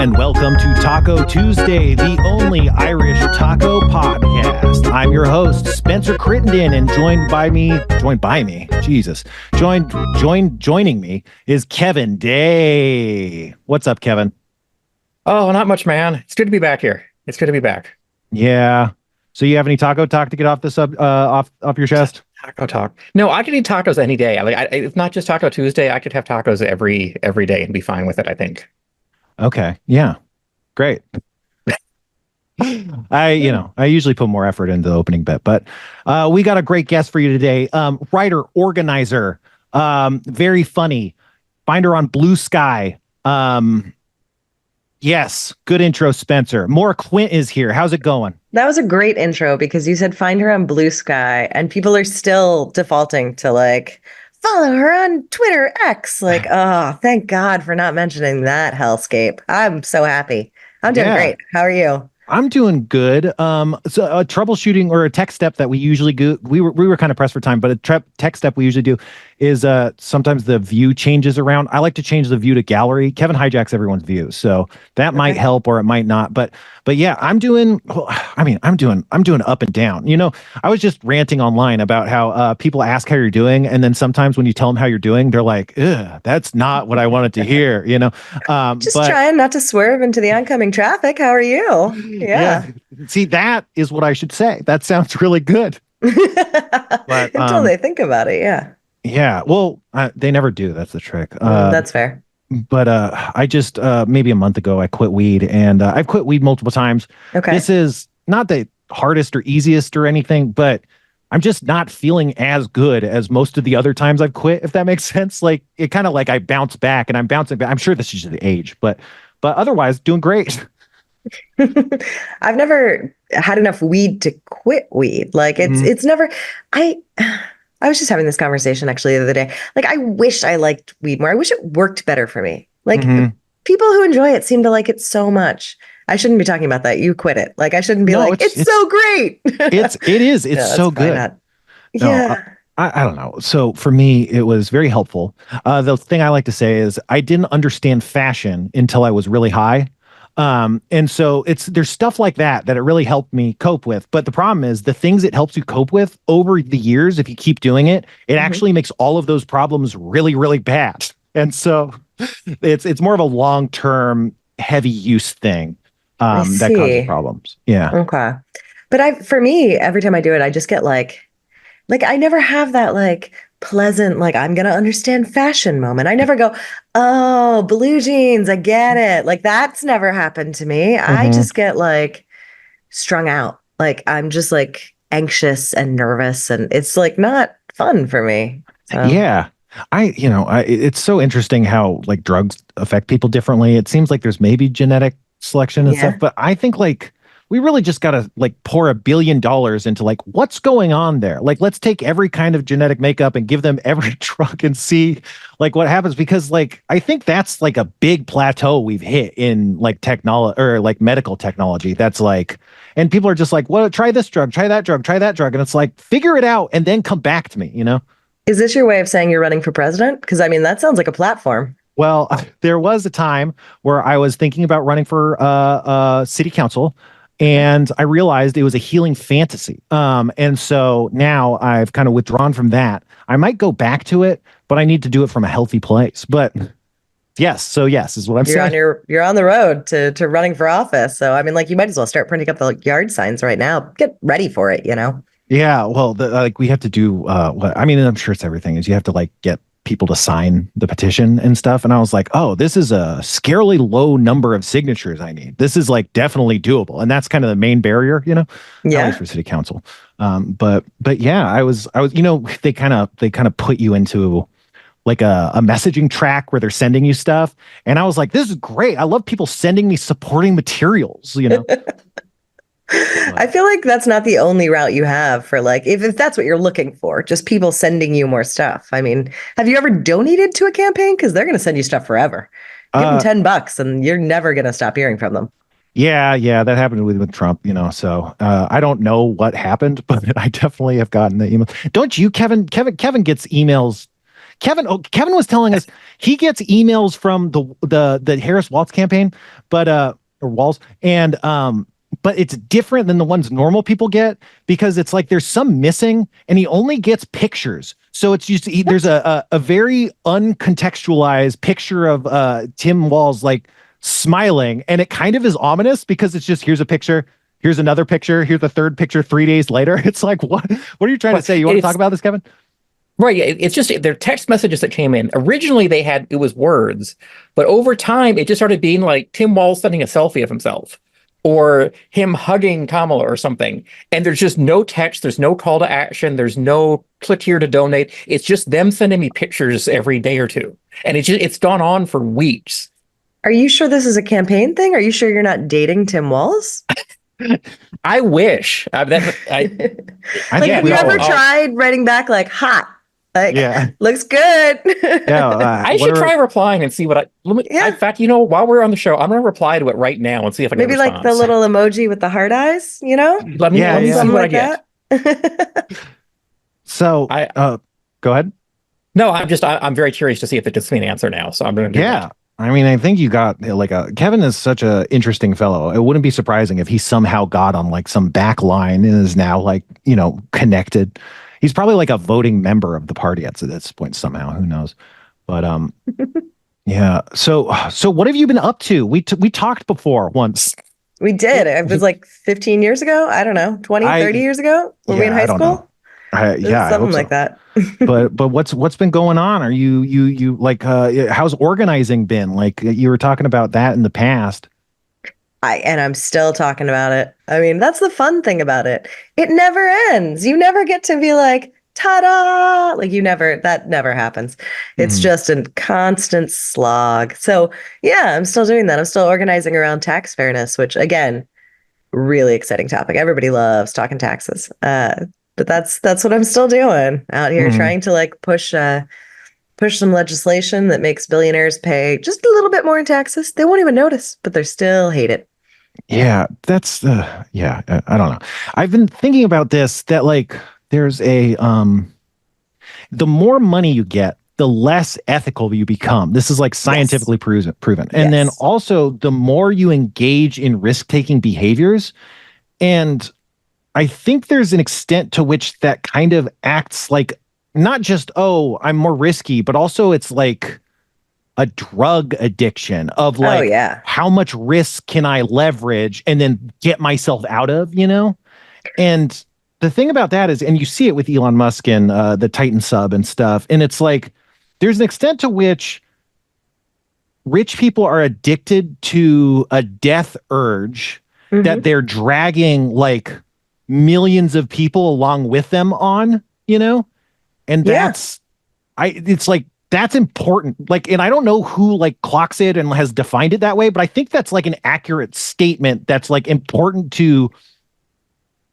and welcome to Taco Tuesday, the only Irish taco podcast. I'm your host, Spencer Crittenden, and joining me is Kevin Day. What's up, Kevin? Oh, not much, man. It's good to be back here. It's good to be back. Yeah. So you have any taco talk to get off this off your chest? Taco talk. No, I could eat tacos any day. It's not just Taco Tuesday. I could have tacos every day and be fine with it, I think. Okay. Yeah. Great. I usually put more effort into the opening bit, but we got a great guest for you today. Writer, organizer, very funny. Find her on Blue Sky. Yes, good intro, Spencer. Maura Quint is here. How's it going? That was a great intro because you said find her on Blue Sky, and people are still defaulting to follow her on Twitter X. Oh, thank God for not mentioning that hellscape. I'm so happy. I'm doing great. How are you? I'm doing good. So a troubleshooting or a tech step that we usually do, we were kind of pressed for time, but a tech step we usually do is sometimes the view changes around. I like to change the view to gallery. Kevin hijacks everyone's view, so that might help or it might not. But yeah, I'm doing up and down. You know, I was just ranting online about how people ask how you're doing, and then sometimes when you tell them how you're doing, they're like, "Ugh, that's not what I wanted to hear." You know, just trying not to swerve into the oncoming traffic. How are you? Yeah. See, that is what I should say. That sounds really good. But, until they think about it, yeah. Yeah, well, they never do. That's the trick. That's fair. But I just maybe a month ago I quit weed, and I've quit weed multiple times. Okay. This is not the hardest or easiest or anything, but I'm just not feeling as good as most of the other times I've quit, if that makes sense. It kind of I bounce back, and I'm bouncing back. I'm sure this is just the age, but otherwise doing great. I've never had enough weed to quit weed. It's never. I was just having this conversation actually the other day. I wish I liked weed more. I wish it worked better for me. People who enjoy it seem to like it so much. I shouldn't be talking about that. You quit it. I shouldn't be it's so great. It is. It's so good. Yeah. I don't know. So for me, it was very helpful. The thing I like to say is I didn't understand fashion until I was really high. And so there's stuff like that it really helped me cope with. But the problem is the things it helps you cope with over the years, if you keep doing it, it actually makes all of those problems really, really bad. And so it's more of a long-term heavy use thing that causes problems. Yeah. Okay. But for me, every time I do it, I just get I never have that pleasant, I'm going to understand fashion moment. I never go, oh, blue jeans, I get it. That's never happened to me. I just get strung out. I'm just anxious and nervous, and it's not fun for me. So. Yeah. It's so interesting how drugs affect people differently. It seems like there's maybe genetic selection and stuff, but I think we really just got to pour $1 billion into what's going on there. Let's take every kind of genetic makeup and give them every drug and see what happens, because I think that's a big plateau we've hit in technology or medical technology. That's and people are just well, try this drug, try that drug, try that drug. And it's figure it out and then come back to me, you know? Is this your way of saying you're running for president? Because that sounds like a platform. Well, there was a time where I was thinking about running for city council. And I realized it was a healing fantasy. And so now I've kind of withdrawn from that. I might go back to it, but I need to do it from a healthy place. But yes is what I'm saying. You're on the road to running for office. So you might as well start printing up the yard signs right now. Get ready for it, you know? Yeah, well, we have to do I'm sure it's everything is you have to get people to sign the petition and stuff. And I was oh, this is a scarily low number of signatures I need. This is definitely doable. And that's kind of the main barrier, you know, at least for city council. But yeah, I was, they kind of put you into a messaging track where they're sending you stuff. And I was this is great. I love people sending me supporting materials, you know? I feel that's not the only route you have for if that's what you're looking for, just people sending you more stuff. Have you ever donated to a campaign? Because they're going to send you stuff forever. Give them $10 and you're never going to stop hearing from them. Yeah, that happened with Trump, you know. So I don't know what happened, but I definitely have gotten the email. Don't you, Kevin? Kevin gets emails Kevin was telling us he gets emails from the Harris Waltz campaign, but or Waltz, and but it's different than the ones normal people get because it's like there's some missing, and he only gets pictures. So it's just there's a very uncontextualized picture of Tim Walz like smiling, and it kind of is ominous because it's just here's a picture, here's another picture, here's the third picture 3 days later. It's like what are you trying to say? You want to talk about this, Kevin? Right. It's just they're text messages that came in. Originally, it was words, but over time, it just started being like Tim Walz sending a selfie of himself or him hugging Kamala or something. And there's just no text. There's no call to action. There's no click here to donate. It's just them sending me pictures every day or two. And it's gone on for weeks. Are you sure this is a campaign thing? Are you sure you're not dating Tim Walz? I wish. Have you ever tried writing back like hot? Like, looks good. I should try replying and see what in fact, while we're on the show, I'm going to reply to it right now and see if I can maybe like the little emoji with the heart eyes, Let me see what I get. So, go ahead. No, I'm very curious to see if it gets me an answer now. So I'm going to do that. I mean, I think you got Kevin is such a interesting fellow. It wouldn't be surprising if he somehow got on like some back line and is now like, connected. He's probably like a voting member of the party at this point somehow. Who knows? But yeah. So what have you been up to? We talked before once. We did. It was like 15 years ago. I don't know, 20, 30 years ago. Were we in high school? Something like that. but what's been going on? Are you like how's organizing been? Like you were talking about that in the past. I'm still talking about it. I mean, that's the fun thing about it. It never ends. You never get to be like, ta-da! Like that never happens. It's just a constant slog. So yeah, I'm still doing that. I'm still organizing around tax fairness, which again, really exciting topic. Everybody loves talking taxes. But that's what I'm still doing out here, trying to like push some legislation that makes billionaires pay just a little bit more in taxes. They won't even notice, but they still hate it. Yeah, that's I don't know. I've been thinking about this, that like there's the more money you get, the less ethical you become. This is like scientifically proven. And then also the more you engage in risk-taking behaviors. And I think there's an extent to which that kind of acts like not just, I'm more risky, but also it's like a drug addiction of like, how much risk can I leverage and then get myself out of, And the thing about that is, and you see it with Elon Musk and the Titan sub and stuff, and it's like, there's an extent to which rich people are addicted to a death urge that they're dragging like millions of people along with them on, and it's like, that's important. Like, and I don't know who like clocks it and has defined it that way, but I think that's like an accurate statement that's like important to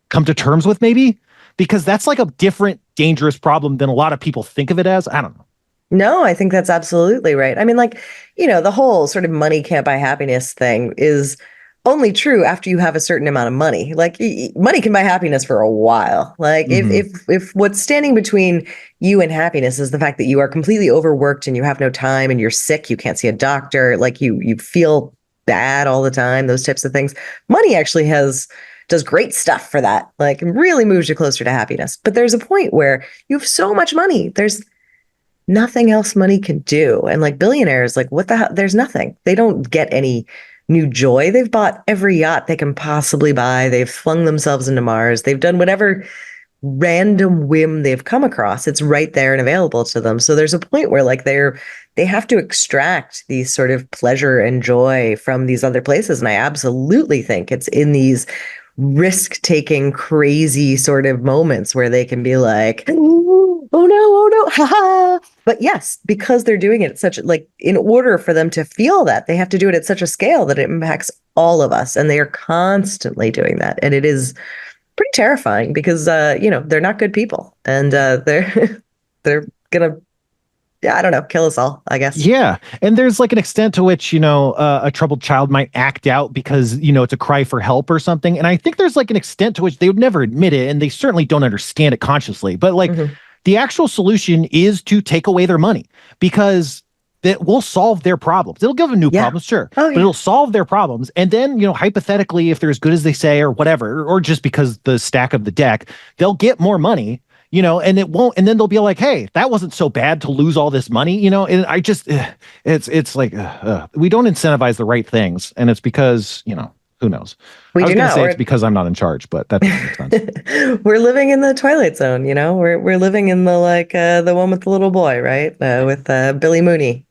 come to terms with, maybe, because that's like a different dangerous problem than a lot of people think of it as. I don't know. No, I think that's absolutely right. I mean, like, the whole sort of money can't buy happiness thing is only true after you have a certain amount of money. Like money can buy happiness for a while. Like if what's standing between you and happiness is the fact that you are completely overworked and you have no time and you're sick, you can't see a doctor, like you feel bad all the time, those types of things. Money actually does great stuff for that. Like really moves you closer to happiness. But there's a point where you have so much money, there's nothing else money can do. And like billionaires, like what the hell? There's nothing. They don't get any new joy. They've bought every yacht they can possibly buy. They've flung themselves into Mars. They've done whatever random whim they've come across. It's right there and available to them. So there's a point where like they have to extract these sort of pleasure and joy from these other places. And I absolutely think it's in these risk-taking, crazy sort of moments where they can be like, oh no, haha. But yes, because they're doing it at such like, in order for them to feel that, they have to do it at such a scale that it impacts all of us. And they are constantly doing that. And it is pretty terrifying because, they're not good people. And they're going to, I don't know, kill us all, I guess. Yeah. And there's like an extent to which, a troubled child might act out because, it's a cry for help or something. And I think there's like an extent to which they would never admit it. And they certainly don't understand it consciously. But like, the actual solution is to take away their money, because that will solve their problems. It'll give them new problems, sure, but it'll solve their problems. And then, hypothetically, if they're as good as they say or whatever, or just because the stack of the deck, they'll get more money, and it won't. And then they'll be like, hey, that wasn't so bad to lose all this money, and I just, it's like, we don't incentivize the right things. And it's because, who knows? I was going to say it's because I'm not in charge, but that doesn't make sense. We're living in the Twilight Zone, We're living in the the one with the little boy, right? With Billy Mooney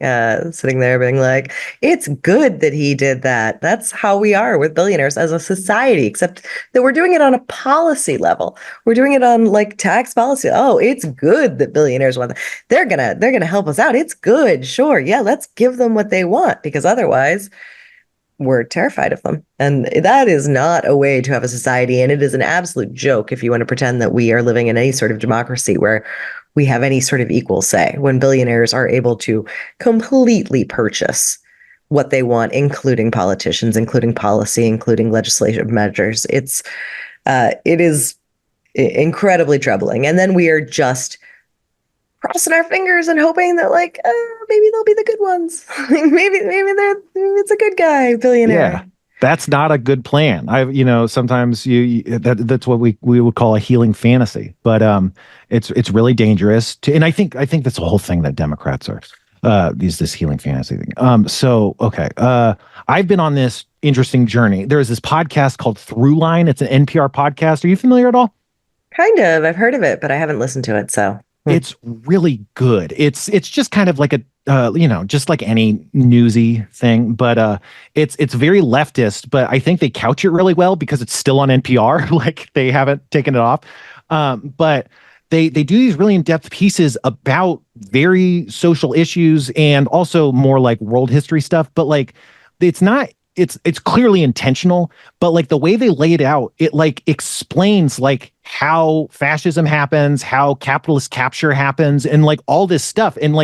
sitting there being like, it's good that he did that. That's how we are with billionaires as a society, except that we're doing it on a policy level. We're doing it on tax policy. Oh, it's good that billionaires want that. They're gonna help us out. It's good, sure, yeah. Let's give them what they want, because otherwise, we're terrified of them. And that is not a way to have a society. And it is an absolute joke if you want to pretend that we are living in any sort of democracy where we have any sort of equal say, when billionaires are able to completely purchase what they want, including politicians, including policy, including legislative measures. It is incredibly troubling. And then we are just crossing our fingers and hoping that maybe they'll be the good ones. maybe it's a good guy billionaire. Yeah, that's not a good plan. Sometimes that's what we would call a healing fantasy, but it's really dangerous and I think that's the whole thing that Democrats are this healing fantasy thing. I've been on this interesting journey. There's this podcast called Throughline. It's an NPR podcast. Are you familiar at all? Kind of. I've heard of it, but I haven't listened to it, so it's really good. It's just kind of like a just like any newsy thing, but it's very leftist, but I think they couch it really well because it's still on NPR. Like they haven't taken it off. But they do these really in-depth pieces about very social issues and also more like world history stuff. But it's clearly intentional, but the way they lay it out, it explains how fascism happens, how capitalist capture happens, and all this stuff. And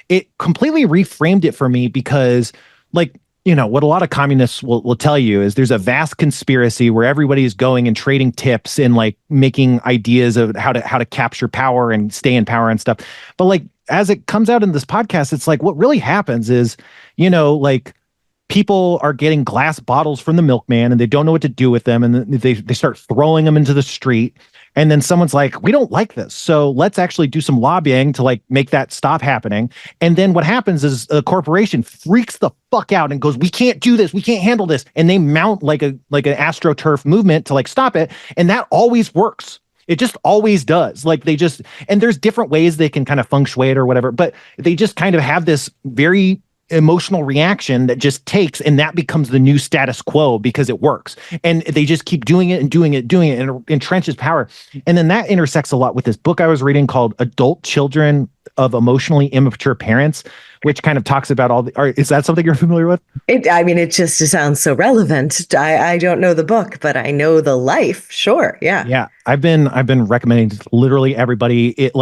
it completely reframed it for me because what a lot of communists will tell you is there's a vast conspiracy where everybody is going and trading tips and making ideas of how to capture power and stay in power and stuff. But as it comes out in this podcast, it's what really happens is, people are getting glass bottles from the milkman and they don't know what to do with them. And they start throwing them into the street. And then someone's like, we don't like this. So let's actually do some lobbying to make that stop happening. And then what happens is a corporation freaks the fuck out and goes, we can't do this. We can't handle this. And they mount an AstroTurf movement to stop it. And that always works. It just always does. And there's different ways they can kind of feng shui it or whatever, but they just kind of have this very emotional reaction that just takes, and that becomes the new status quo because it works. And they just keep doing it and doing it and it entrenches power. And then that intersects a lot with this book I was reading called Adult Children of Emotionally Immature Parents, which kind of talks about is that something you're familiar with? It just sounds so relevant. I don't know the book, but I know the life. Sure. Yeah. Yeah. I've been recommending to literally everybody.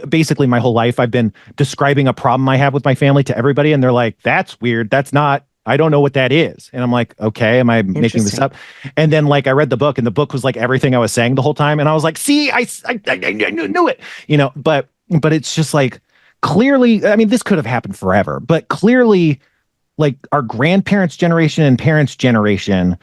Basically my whole life, I've been describing a problem I have with my family to everybody. And they're like, that's weird. I don't know what that is. And I'm like, okay, am I making this up? And then I read the book and the book was everything I was saying the whole time. And I was like, see, I knew it, but it's just clearly, this could have happened forever, but clearly our grandparents' generation and parents' generation,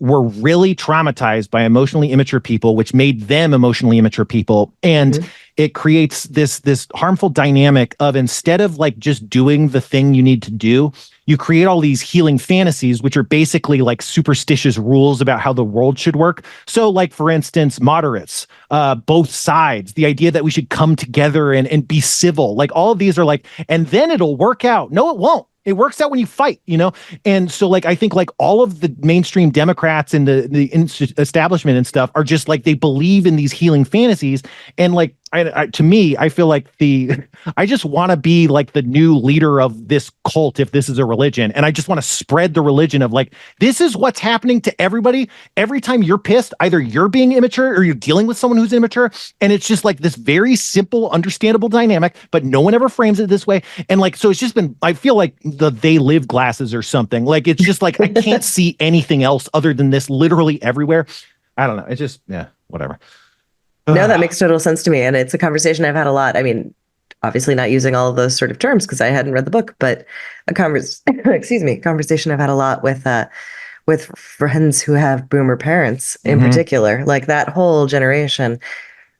were really traumatized by emotionally immature people, which made them emotionally immature people. And it creates this harmful dynamic of, instead of just doing the thing you need to do, you create all these healing fantasies, which are basically superstitious rules about how the world should work. So for instance, moderates, both sides, the idea that we should come together and be civil, all of these are and then it'll work out. No, it won't. It works out when you fight, And so I think all of the mainstream Democrats and the establishment and stuff are just they believe in these healing fantasies. And to me, I feel I just want to be the new leader of this cult, if this is a religion. And I just want to spread the religion of this is what's happening to everybody. Every time you're pissed, either you're being immature or you're dealing with someone who's immature. And it's just this very simple, understandable dynamic, but no one ever frames it this way. And so it's just been, I feel the they live glasses or something. It's just I can't see anything else other than this literally everywhere. I don't know. It's just, yeah, whatever. No, that makes total sense to me. And it's a conversation I've had a lot. I mean, obviously not using all of those sort of terms because I hadn't read the book, but conversation I've had a lot with friends who have boomer parents in particular, like that whole generation.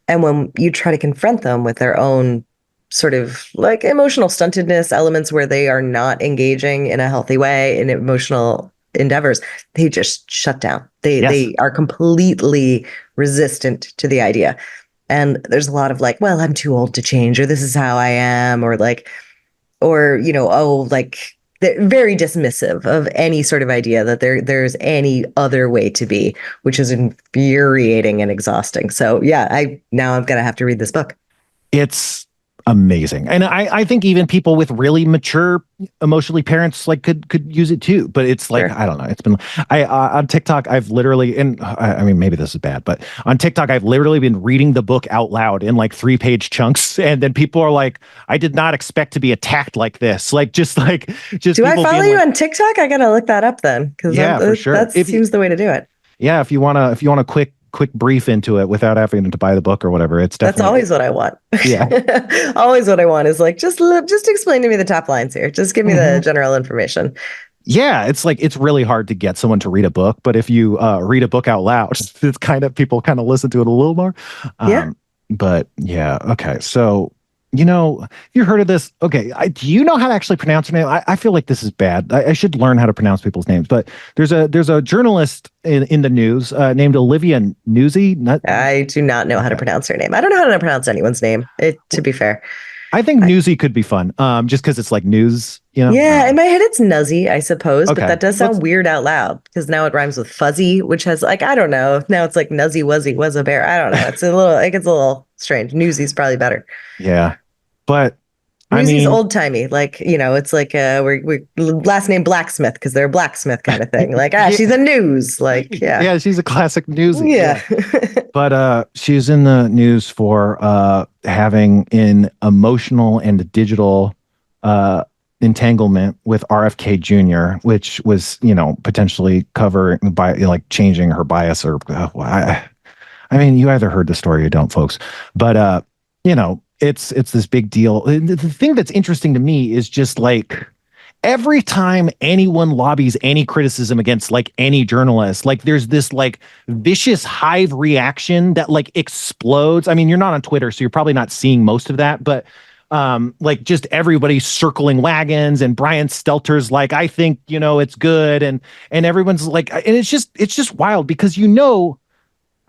And when you try to confront them with their own sort of like emotional stuntedness elements where they are not engaging in a healthy way in emotional endeavors, they just shut down. They are completely resistant to the idea. And there's a lot of like, well, I'm too old to change, or this is how I am, or like, or, you know, oh, like they're very dismissive of any sort of idea that there's any other way to be, which is infuriating and exhausting. So yeah, I'm gonna have to read this book. It's amazing. And I think even people with really mature emotionally parents like could use it too, but it's like, sure. I don't know. It's been, on TikTok, I've literally, and I mean, maybe this is bad, but on TikTok, I've literally been reading the book out loud in like 3-page chunks. And then people are like, I did not expect to be attacked like this. Just do I follow you on TikTok? I got to look that up then. Cause yeah, for sure. That seems the way to do it. Yeah. If you want a quick brief into it without having to buy the book or whatever, it's definitely, that's always what I want. Yeah. Always what I want is like, just explain to me the top lines here. Just give me the general information. Yeah. It's like, it's really hard to get someone to read a book, but if you read a book out loud, it's people kind of listen to it a little more. Yeah. But yeah. Okay. So, you know, you heard of this? Okay. Do you know how to actually pronounce her name? I feel like this is bad. I should learn how to pronounce people's names, but there's a journalist in the news named Olivia Nuzzi. I do not know how to pronounce her name. I don't know how to pronounce anyone's name, to be fair. I think Newsy could be fun, just because it's like news, you know? Yeah, in my head it's Nuzzy, I suppose, okay. But that does sound weird out loud because now it rhymes with fuzzy, which has like, I don't know. Now it's like Nuzzy Wuzzy was a bear. I don't know. It's a little strange. Newsy's probably better. Yeah, but Newsy's old timey. Like, you know, it's like we last name Blacksmith because they're a blacksmith kind of thing. Like, she's a news. Like, yeah. Yeah, she's a classic newsy. Yeah. But she's in the news for having an emotional and digital entanglement with RFK Jr., which was, you know, potentially covered by like changing her bias or I mean, you either heard the story or don't, folks. But you know, it's this big deal. The thing that's interesting to me is just like every time anyone lobbies any criticism against like any journalist, like there's this like vicious hive reaction that like explodes. I mean, you're not on Twitter, so you're probably not seeing most of that, but like just everybody's circling wagons and Brian Stelter's like, I think, you know, it's good. And everyone's like, and it's just wild because, you know,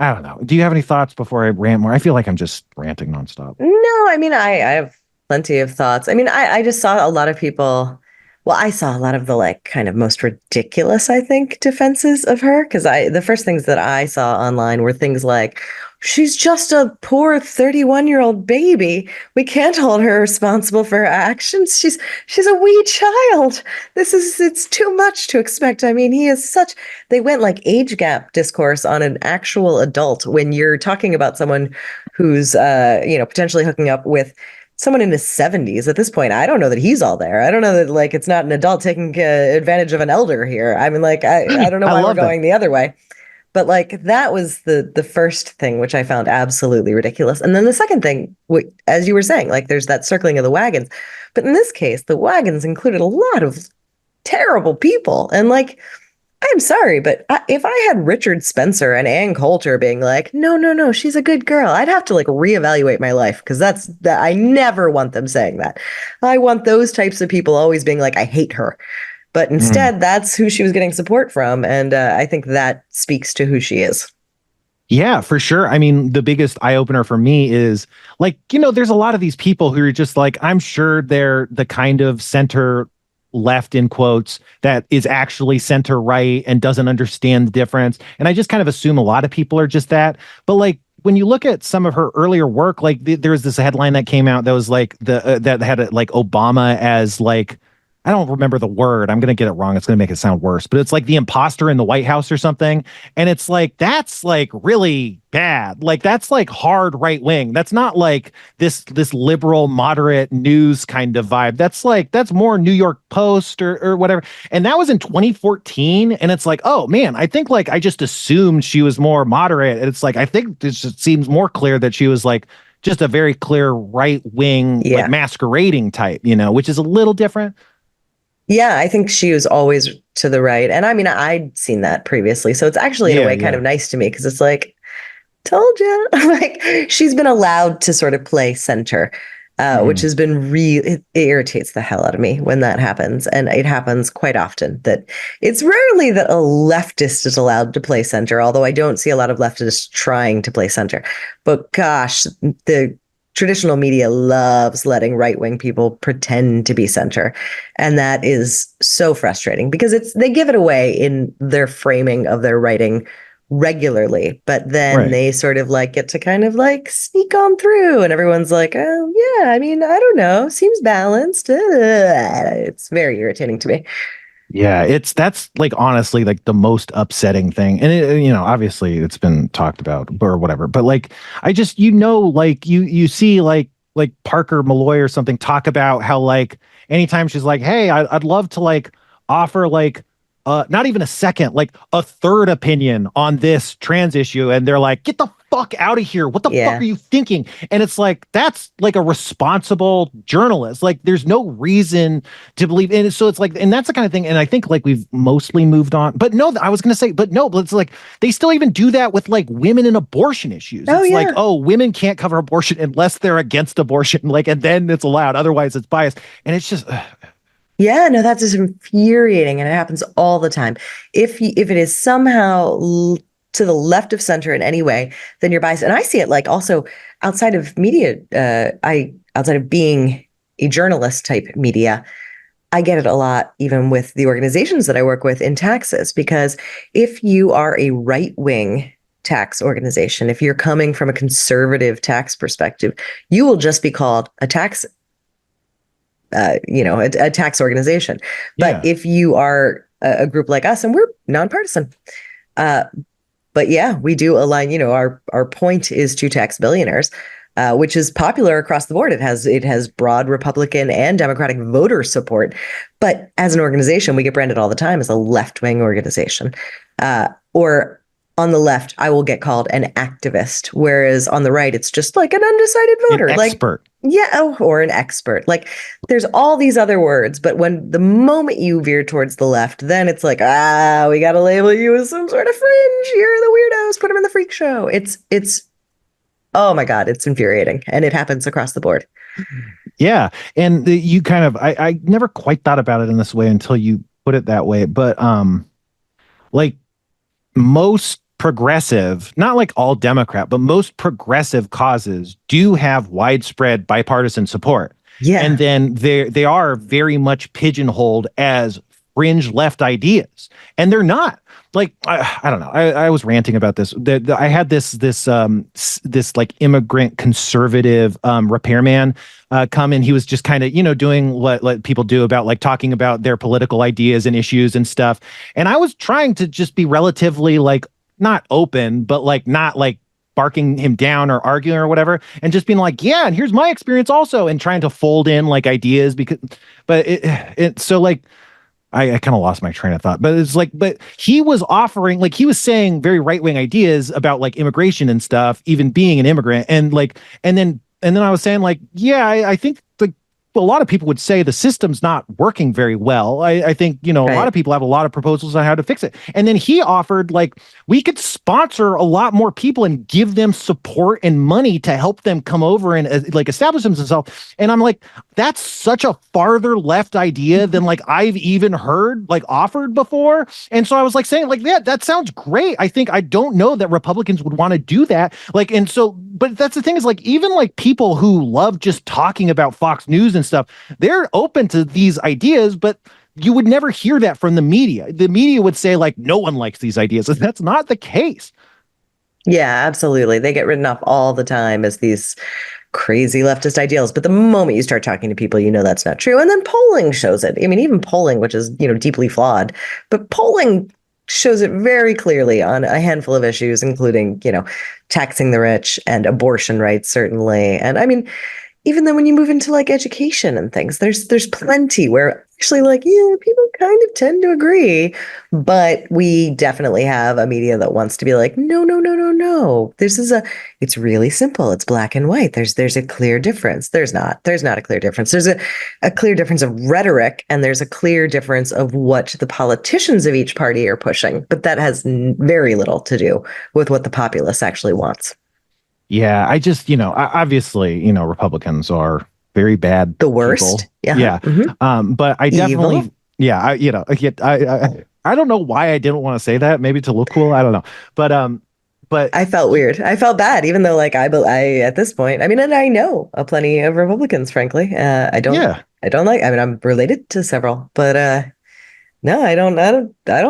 I don't know. Do you have any thoughts before I rant more? I feel like I'm just ranting nonstop. No, I mean, I have plenty of thoughts. I mean, I just saw a lot of people. Well, I saw a lot of the like kind of most ridiculous, I think, defenses of her because the first things that I saw online were things like, she's just a poor 31-year-old baby. We can't hold her responsible for her actions. She's a wee child. It's too much to expect. I mean, they went like age gap discourse on an actual adult when you're talking about someone who's, potentially hooking up with someone in his 70s at this point. I don't know that he's all there. I don't know that like it's not an adult taking advantage of an elder here. I mean, like, I don't know why we're going the other way. But like that was the first thing, which I found absolutely ridiculous. And then the second thing, as you were saying, like there's that circling of the wagons. But in this case, the wagons included a lot of terrible people. And like, I'm sorry, but if I had Richard Spencer and Ann Coulter being like, no, she's a good girl, I'd have to like reevaluate my life because I never want them saying that. I want those types of people always being like, I hate her. But instead, that's who she was getting support from. And I think that speaks to who she is. Yeah, for sure. I mean, the biggest eye opener for me is like, you know, there's a lot of these people who are just like, I'm sure they're the kind of center left in quotes that is actually center right and doesn't understand the difference. And I just kind of assume a lot of people are just that. But like, when you look at some of her earlier work, like there was this headline that came out that was like that had like Obama as like I don't remember the word. I'm going to get it wrong. It's going to make it sound worse, but it's like the imposter in the White House or something. And it's like, that's like really bad. Like that's like hard right wing. That's not like this liberal, moderate news kind of vibe. That's like, that's more New York Post or whatever. And that was in 2014. And it's like, oh man, I think like I just assumed she was more moderate. And it's like, I think this just seems more clear that she was like just a very clear right wing, like masquerading type, you know, which is a little different. Yeah, I think she was always to the right. And I mean, I'd seen that previously. So it's actually in a way kind of nice to me because it's like, told you. Like she's been allowed to sort of play center, which has been it irritates the hell out of me when that happens. And it happens quite often that it's rarely that a leftist is allowed to play center, although I don't see a lot of leftists trying to play center. But gosh, the traditional media loves letting right-wing people pretend to be center. And that is so frustrating because they give it away in their framing of their writing regularly, but then they sort of like get to kind of like sneak on through and everyone's like, oh yeah, I mean, I don't know, seems balanced. It's very irritating to me. Yeah, that's like honestly like the most upsetting thing. And it, you know, obviously it's been talked about or whatever, but like I just, you know, like you see like Parker Malloy or something talk about how like anytime she's like, hey, I'd love to like offer like not even a second, like a third opinion on this trans issue. And they're like, get the fuck out of here. What the fuck are you thinking? And it's like, that's like a responsible journalist. Like there's no reason to believe in it. So it's like, and that's the kind of thing. And I think like we've mostly moved on, but no, I was going to say, but no, but it's like, they still even do that with like women and abortion issues. It's like, oh, women can't cover abortion unless they're against abortion. Like, and then it's allowed. Otherwise it's biased. And it's just, yeah, no, that's just infuriating, and it happens all the time. If it is somehow to the left of center in any way, then you're biased. And I see it like also outside of media. Outside of being a journalist type media, I get it a lot, even with the organizations that I work with in taxes, because if you are a right wing tax organization, if you're coming from a conservative tax perspective, you will just be called a tax a tax organization. But if you are a group like us, and we're nonpartisan, but yeah, we do align, you know, our point is to tax billionaires, which is popular across the board. It has broad Republican and Democratic voter support. But as an organization, we get branded all the time as a left-wing organization. Or on the left, I will get called an activist, whereas on the right, it's just like an undecided voter. An expert. Or an expert. Like there's all these other words, but when the moment you veer towards the left, then it's like, we got to label you as some sort of fringe. You're the weirdos. Put them in the freak show. It's, oh my God, it's infuriating. And it happens across the board. Yeah. And you kind of, I never quite thought about it in this way until you put it that way. But like most progressive, not like all Democrat, but most progressive causes do have widespread bipartisan support. Yeah. And then they are very much pigeonholed as fringe left ideas. And they're not. Like, I don't know. I was ranting about this. I had this like immigrant conservative repairman come in. He was just kind of, you know, doing what people do about like talking about their political ideas and issues and stuff. And I was trying to just be relatively like not open, but like not like barking him down or arguing or whatever, and just being like, yeah, and here's my experience also, and trying to fold in like ideas but so like I kind of lost my train of thought, but it's like, but he was offering, like he was saying very right-wing ideas about like immigration and stuff, even being an immigrant. And like, and then I was saying like, yeah, I think like a lot of people would say the system's not working very well. I think, you know, a lot of people have a lot of proposals on how to fix it. And then he offered like, we could sponsor a lot more people and give them support and money to help them come over and like establish themselves. And I'm like, that's such a farther left idea than like I've even heard like offered before. And so I was like saying like, yeah, that sounds great. I don't know that Republicans would want to do that. Like, and so, but that's the thing is like, even like people who love just talking about Fox News and stuff, they're open to these ideas, but you would never hear that from the media. The media would say like, no one likes these ideas. And that's not the case. Yeah, absolutely. They get written off all the time as these crazy leftist ideals. But the moment you start talking to people, you know that's not true. And then polling shows it. I mean, even polling, which is, deeply flawed, but polling shows it very clearly on a handful of issues, including, taxing the rich and abortion rights, certainly. And I mean, even then when you move into like education and things, there's plenty where actually like, yeah, people kind of tend to agree, but we definitely have a media that wants to be like, no, no, no, no, no. It's really simple. It's black and white. There's a clear difference. There's not a clear difference. There's a clear difference of rhetoric, and there's a clear difference of what the politicians of each party are pushing, but that has very little to do with what the populace actually wants. Yeah, I just, obviously, Republicans are very bad. The worst. People. Yeah. Mm-hmm. But I definitely, Evil. Yeah, I don't know why I didn't want to say that. Maybe to look cool. I don't know. But I felt weird. I felt bad, even though like I at this point, I mean, and I know plenty of Republicans, frankly. I don't like, I mean, I'm related to several, but no, I don't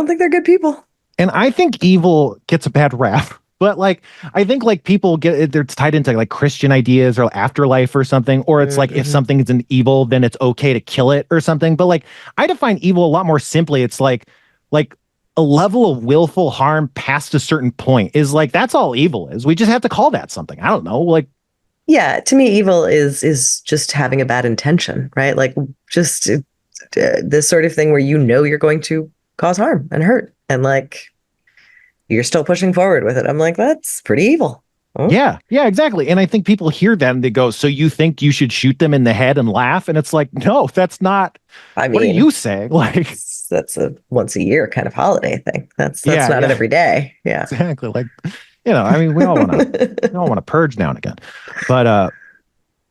think they're good people. And I think evil gets a bad rap. But like, I think like people they're tied into like Christian ideas or afterlife or something, or it's like if something is an evil, then it's okay to kill it or something. But like, I define evil a lot more simply. It's like a level of willful harm past a certain point is like, that's all evil is. We just have to call that something. I don't know. Like, yeah, to me, evil is just having a bad intention, right? Like just this sort of thing where you're going to cause harm and hurt, and like, you're still pushing forward with it. I'm like, that's pretty evil. Oh. Yeah, exactly. And I think people hear that and they go, so you think you should shoot them in the head and laugh? And it's like, no, that's not. I mean, what are you saying? Like, that's a once a year kind of holiday thing. That's not an every day. Yeah, exactly. Like, I mean, we all want to purge now and again, but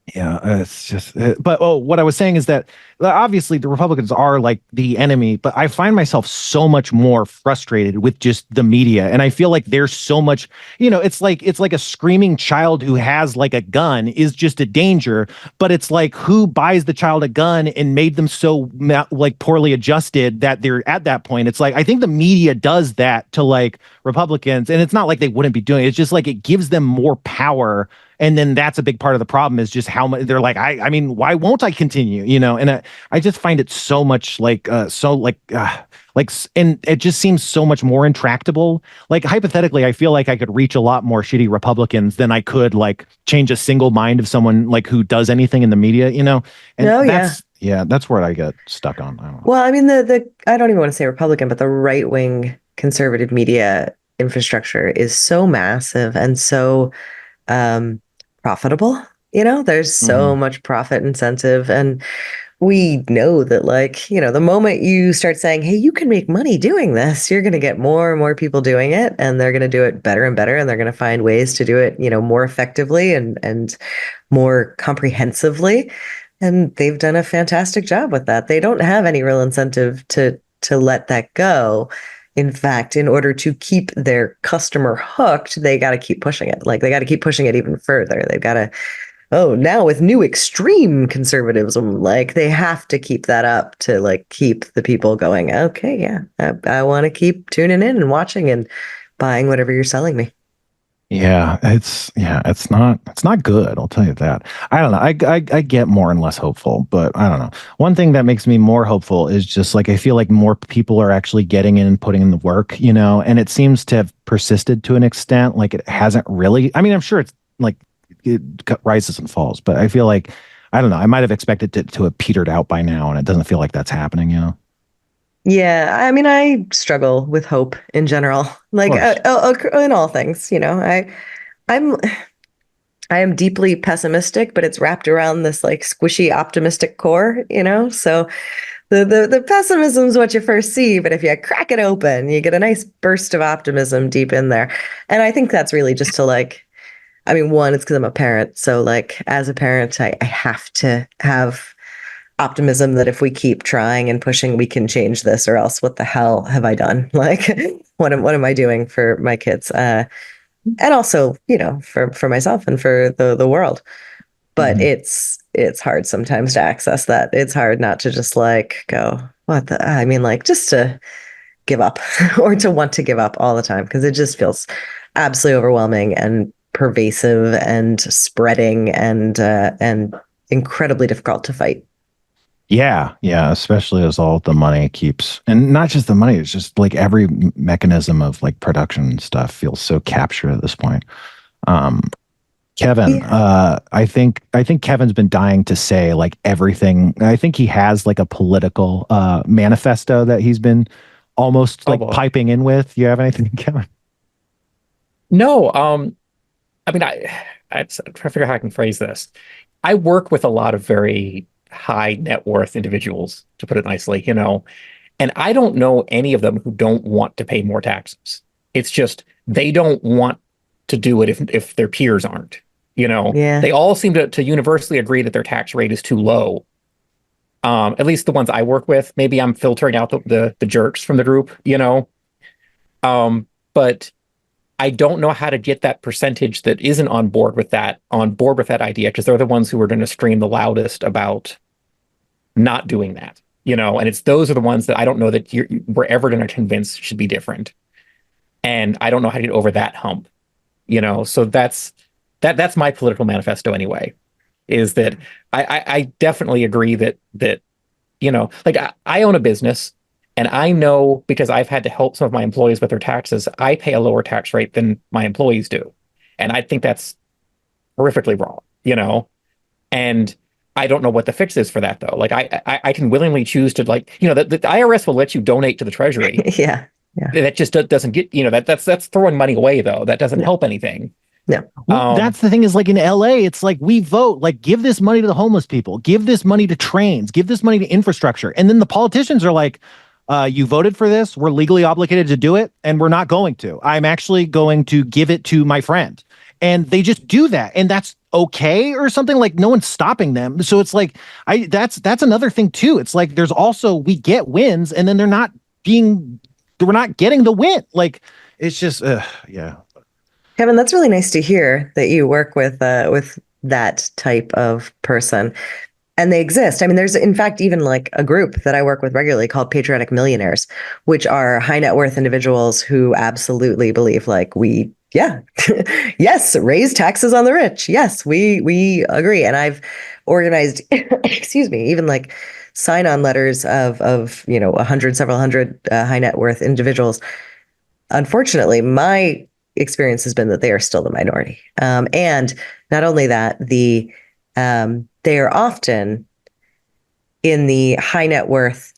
it's just, but what I was saying is that obviously the Republicans are like the enemy, but I find myself so much more frustrated with just the media. And I feel like there's so much, it's like a screaming child who has like a gun is just a danger, but it's like, who buys the child a gun and made them so like poorly adjusted that they're at that point? It's like, I think the media does that to like Republicans, and it's not like they wouldn't be doing it. It's just like, it gives them more power. And then that's a big part of the problem is just how much they're like, I mean, why won't I continue? And I just find it so much like, and it just seems so much more intractable. Like hypothetically, I feel like I could reach a lot more shitty Republicans than I could like change a single mind of someone like who does anything in the media, And that's where I get stuck on. I don't know. Well, I mean, I don't even want to say Republican, but the right wing conservative media infrastructure is so massive and so profitable. There's so much profit incentive, and we know that like, the moment you start saying, hey, you can make money doing this, you're going to get more and more people doing it, and they're going to do it better and better, and they're going to find ways to do it, more effectively and more comprehensively. And they've done a fantastic job with that. They don't have any real incentive to let that go. In fact, in order to keep their customer hooked, they got to keep pushing it. Like they got to keep pushing it even further. They've got to, now with new extreme conservatism, like they have to keep that up to like keep the people going, okay, yeah, I want to keep tuning in and watching and buying whatever you're selling me. Yeah, it's not good. I'll tell you that. I don't know. I get more and less hopeful, but I don't know. One thing that makes me more hopeful is just like, I feel like more people are actually getting in and putting in the work, and it seems to have persisted to an extent. Like it hasn't really, I mean, I'm sure it's like it rises and falls, but I feel like, I don't know. I might have expected it to have petered out by now, and it doesn't feel like that's happening, Yeah, I mean, I struggle with hope in general, like in all things. I am deeply pessimistic, but it's wrapped around this like squishy optimistic core. So the pessimism is what you first see, but if you crack it open, you get a nice burst of optimism deep in there. And I think that's really just to like, I mean, one, it's because I'm a parent, so like as a parent, I have to have optimism that if we keep trying and pushing, we can change this, or else what the hell have I done? Like, what am I doing for my kids? And also, for myself and for the world. But it's hard sometimes to access that. It's hard not to just like go, I mean, like just to give up or to want to give up all the time, because it just feels absolutely overwhelming. And pervasive and spreading and incredibly difficult to fight. Yeah, yeah, especially as all the money keeps, and not just the money, it's just like every mechanism of like production and stuff feels so captured at this point. Um, Kevin, I think Kevin's been dying to say like everything. I think he has like a political manifesto that he's been almost like piping in with. You have anything, Kevin? No, I mean, I'm trying to figure out how I can phrase this. I work with a lot of very high net worth individuals, to put it nicely, and I don't know any of them who don't want to pay more taxes. It's just they don't want to do it if their peers aren't. They all seem to universally agree that their tax rate is too low. At least the ones I work with. Maybe I'm filtering out the jerks from the group, but I don't know how to get that percentage that isn't on board with that idea, because they're the ones who are going to scream the loudest about not doing that, and those are the ones that I don't know that we're ever going to convince should be different. And I don't know how to get over that hump, so that's my political manifesto anyway, is that I definitely agree that like I own a business. And I know, because I've had to help some of my employees with their taxes, I pay a lower tax rate than my employees do. And I think that's horrifically wrong, And I don't know what the fix is for that, though. Like, I can willingly choose to, like, the IRS will let you donate to the Treasury. Yeah. That just doesn't get, that's throwing money away, though. That doesn't help anything. No. Well, that's the thing, is like in LA, it's like we vote, like give this money to the homeless people, give this money to trains, give this money to infrastructure. And then the politicians are like, you voted for this. We're legally obligated to do it, and we're not going to. I'm actually going to give it to my friend. And they just do that. And that's okay or something. Like no one's stopping them. So it's like, that's another thing too. It's like, there's also, we get wins and then we're not getting the win. Like, it's just, yeah. Kevin, that's really nice to hear that you work with that type of person. And they exist. I mean, there's in fact even like a group that I work with regularly called Patriotic Millionaires, which are high net worth individuals who absolutely believe like yes, raise taxes on the rich. Yes, we agree. And I've organized, excuse me, even like sign-on letters of 100, several hundred high net worth individuals. Unfortunately, my experience has been that they are still the minority. And not only that, they are often in the high net worth,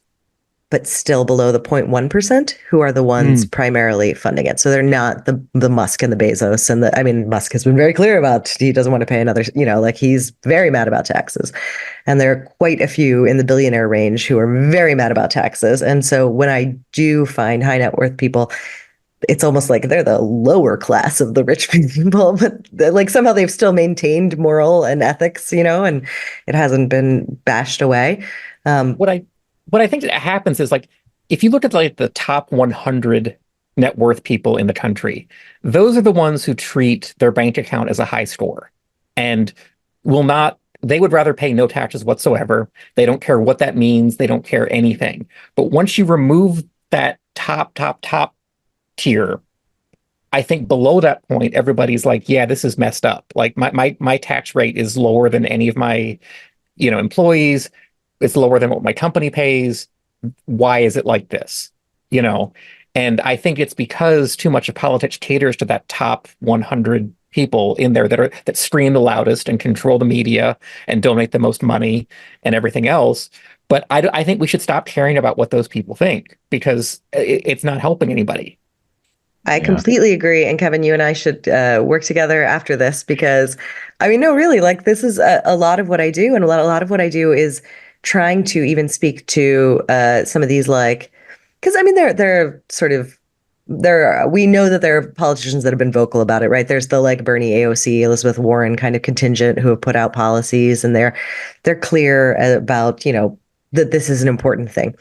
but still below the 0.1%, who are the ones primarily funding it. So they're not the Musk and the Bezos. And Musk has been very clear about he doesn't want to pay another, like he's very mad about taxes. And there are quite a few in the billionaire range who are very mad about taxes. And so when I do find high net worth people, it's almost like they're the lower class of the rich people, but like somehow they've still maintained moral and ethics, and it hasn't been bashed away. What I think that happens is, like, if you look at like the top 100 net worth people in the country, those are the ones who treat their bank account as a high score and they would rather pay no taxes whatsoever. They don't care what that means. They don't care anything. But once you remove that top tier, I think below that point, everybody's like, yeah, this is messed up. Like my tax rate is lower than any of my, employees. It's lower than what my company pays. Why is it like this? And I think it's because too much of politics caters to that top 100 people in there that scream the loudest and control the media and donate the most money and everything else. But I think we should stop caring about what those people think, because it's not helping anybody. I completely agree. And Kevin, you and I should work together after this, because no, really, like this is a lot of what I do. And a lot of what I do is trying to even speak to some of these, like, because they're sort of, we know that there are politicians that have been vocal about it, right? There's the like Bernie, AOC, Elizabeth Warren kind of contingent who have put out policies, and they're clear about, that this is an important thing.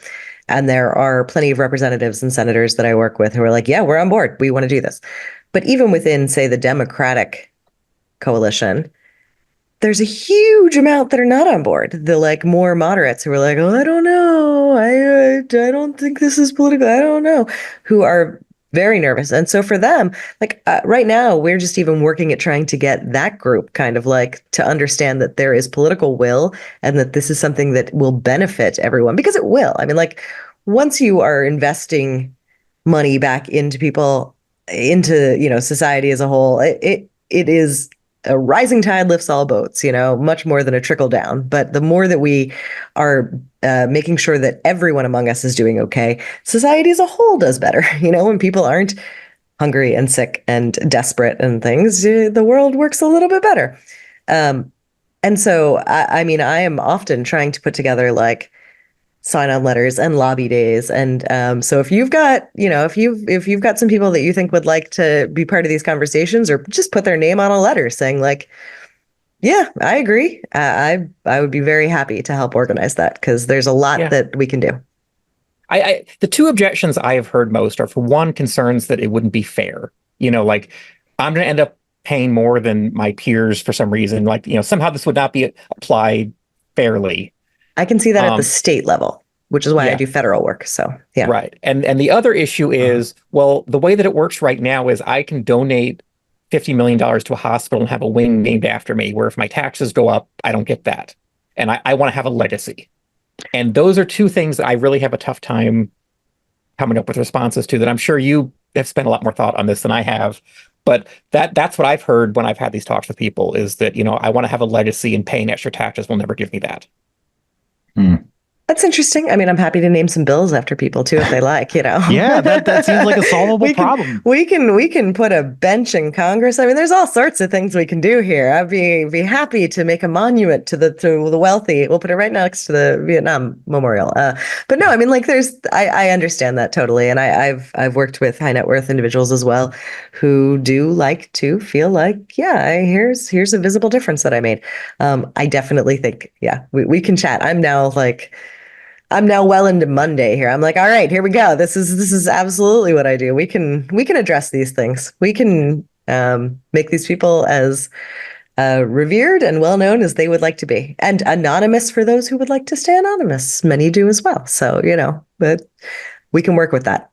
And there are plenty of representatives and senators that I work with who are like, yeah, we're on board. We want to do this. But even within, say, the Democratic coalition, there's a huge amount that are not on board. The like more moderates who are like, oh, I don't know. I don't think this is political. I don't know. Who are very nervous. And so for them, like right now, we're just even working at trying to get that group kind of like to understand that there is political will and that this is something that will benefit everyone, because it will. I mean, like once you are investing money back into people, into, you know, society as a whole, it is a rising tide lifts all boats, you know, much more than a trickle down. But the more that we are making sure that everyone among us is doing okay, society as a whole does better. You know, when people aren't hungry and sick and desperate and things, the world works a little bit better. And so, I mean, I am often trying to put together like sign-on letters and lobby days. And so if you've got, you know, if you've got some people that you think would like to be part of these conversations, or just put their name on a letter saying like, yeah, I agree. I would be very happy to help organize that, because there's a lot that we can do. The two objections I have heard most are, for one, concerns that it wouldn't be fair. You know, like I'm going to end up paying more than my peers for some reason. Like, you know, somehow this would not be applied fairly. I can see that at the state level, which is why I do federal work. So, yeah. Right. And the other issue is, well, the way that it works right now is I can donate $50 million to a hospital and have a wing named after me, where if my taxes go up, I don't get that. And I want to have a legacy. And those are two things that I really have a tough time coming up with responses to, that I'm sure you have spent a lot more thought on this than I have. But that's what I've heard when I've had these talks with people, is that, you know, I want to have a legacy, and paying extra taxes will never give me that. That's interesting. I mean, I'm happy to name some bills after people too, if they like, you know. Yeah, that seems like a solvable problem. We can put a bench in Congress. I mean, there's all sorts of things we can do here. I'd be happy to make a monument to the wealthy. We'll put it right next to the Vietnam Memorial. But no, I mean, like I understand that totally, and I've worked with high net worth individuals as well, who do like to feel like, yeah, here's a visible difference that I made. I definitely think, yeah, we can chat. I'm now well into Monday here. I'm like, all right, here we go. This is absolutely what I do. We can address these things. We can make these people as revered and well known as they would like to be, and anonymous for those who would like to stay anonymous. Many do as well. So, you know, but we can work with that.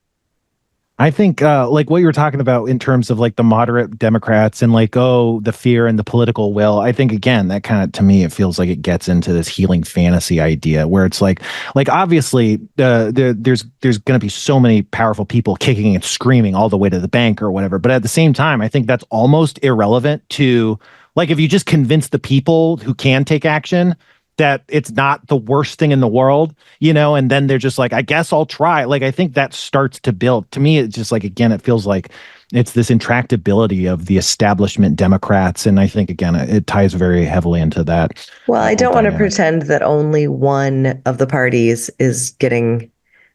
I think like what you were talking about in terms of like the moderate Democrats and like, oh, the fear and the political will. I think, again, that kind of, to me, it feels like it gets into this healing fantasy idea where it's like obviously there's going to be so many powerful people kicking and screaming all the way to the bank or whatever. But at the same time, I think that's almost irrelevant to, like, if you just convince the people who can take action that it's not the worst thing in the world, you know, and then they're just like, I guess I'll try. Like, I think that starts to build. To me, it's just like, again, it feels like it's this intractability of the establishment Democrats. And I think, again, it ties very heavily into that. Well, I don't want to pretend that only one of the parties is getting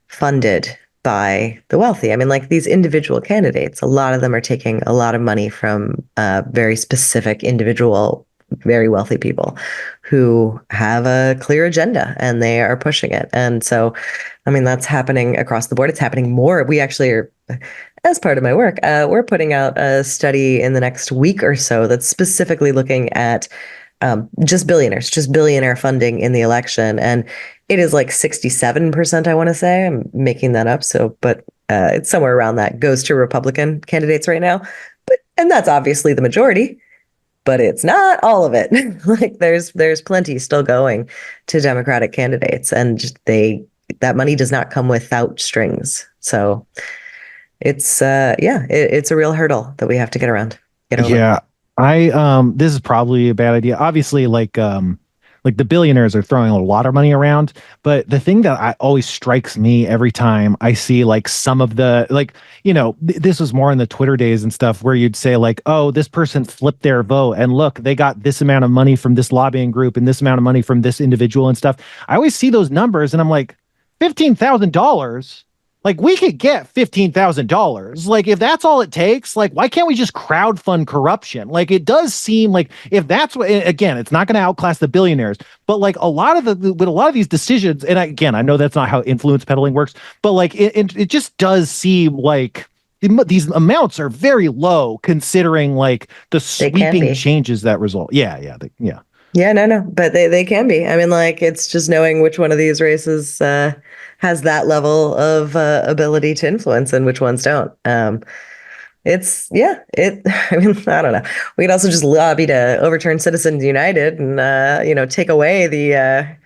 funded by the wealthy. I mean, like these individual candidates, a lot of them are taking a lot of money from very specific individual, very wealthy people who have a clear agenda and they are pushing it. And so, I mean, that's happening across the board. It's happening more. We actually are, as part of my work, we're putting out a study in the next week or so that's specifically looking at just billionaire funding in the election. And it is like 67%, I want to say. I'm making that up. So, but it's somewhere around that goes to Republican candidates right now. And that's obviously the majority. But it's not all of it. Like there's plenty still going to Democratic candidates, and that money does not come without strings. So it's it's a real hurdle that we have to get over. Yeah, this is probably a bad idea. Obviously, like the billionaires are throwing a lot of money around, but the thing that always strikes me every time I see like some of the, like, you know, this was more in the Twitter days and stuff where you'd say like, oh, this person flipped their vote and look, they got this amount of money from this lobbying group and this amount of money from this individual and stuff. I always see those numbers and I'm like, $15,000. Like, we could get $15,000. Like, if that's all it takes, like, why can't we just crowdfund corruption? Like, it does seem like if that's what, again, it's not going to outclass the billionaires, but like with a lot of these decisions, and again, I know that's not how influence peddling works, but like, it just does seem like these amounts are very low considering like the sweeping changes that result. Yeah. Yeah, no, but they can be. I mean, like it's just knowing which one of these races has that level of ability to influence and which ones don't. It's yeah, it. I mean, I don't know. We could also just lobby to overturn Citizens United and take away the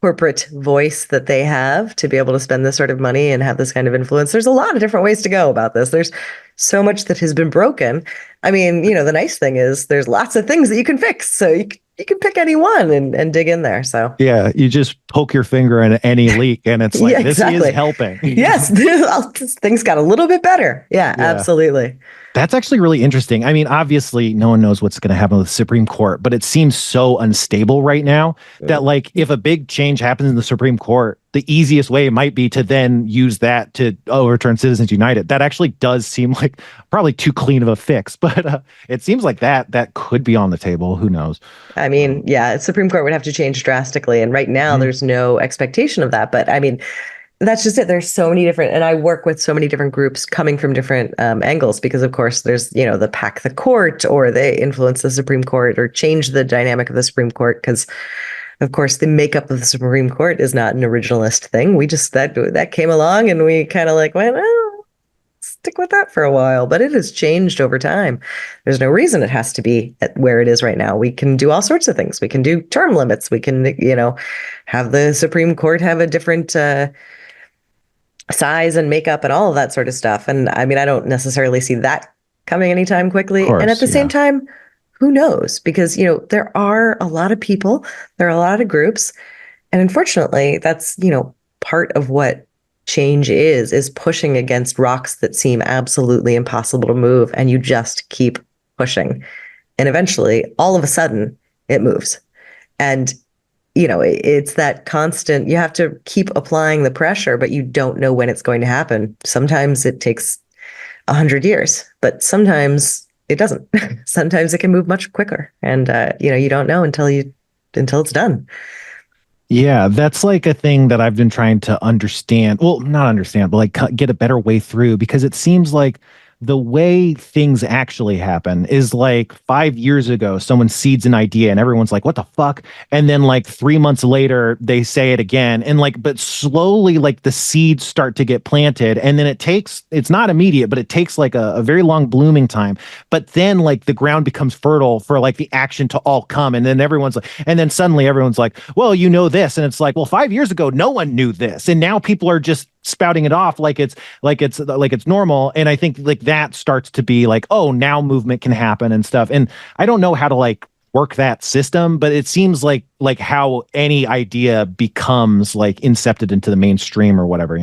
corporate voice that they have to be able to spend this sort of money and have this kind of influence. There's a lot of different ways to go about this. There's so much that has been broken. I mean, the nice thing is there's lots of things that you can fix. So you can pick any one and dig in there. So yeah, you just poke your finger in any leak and it's like, this is helping. Yes, things got a little bit better. Yeah, absolutely. That's actually really interesting. I mean, obviously, no one knows what's going to happen with the Supreme Court, but it seems so unstable right now that, like, if a big change happens in the Supreme Court, the easiest way might be to then use that to overturn Citizens United. That actually does seem like probably too clean of a fix, but it seems like that could be on the table. Who knows? I mean, yeah, Supreme Court would have to change drastically, and right now there's no expectation of that. But I mean, that's just it. There's so many different, and I work with so many different groups coming from different angles because, of course, there's, the pack the court, or they influence the Supreme Court, or change the dynamic of the Supreme Court. Because, of course, the makeup of the Supreme Court is not an originalist thing. We just, that came along and we kind of like went, oh, stick with that for a while. But it has changed over time. There's no reason it has to be at where it is right now. We can do all sorts of things. We can do term limits. We can, have the Supreme Court have a different size and makeup and all of that sort of stuff. And I mean, I don't necessarily see that coming anytime quickly. And at the same time, who knows? Because, there are a lot of people, there are a lot of groups. And unfortunately, that's, part of what change is pushing against rocks that seem absolutely impossible to move. And you just keep pushing. And eventually, all of a sudden, it moves. And it's that constant, you have to keep applying the pressure, but you don't know when it's going to happen. Sometimes it takes 100 years, but sometimes it doesn't. Sometimes it can move much quicker. And, you don't know until it's done. Yeah, that's like a thing that I've been trying to understand. Well, not understand, but like get a better way through, because it seems like the way things actually happen is like 5 years ago, someone seeds an idea and everyone's like, what the fuck? And then like 3 months later, they say it again. And like, but slowly, like the seeds start to get planted. And then it's not immediate, but it takes like a very long blooming time. But then like the ground becomes fertile for like the action to all come. And then and then suddenly everyone's like, well, this. And it's like, well, 5 years ago, no one knew this. And now people are just spouting it off like it's normal. And I think like that starts to be like, oh, now movement can happen and stuff. And I don't know how to like work that system, but it seems like how any idea becomes like incepted into the mainstream or whatever,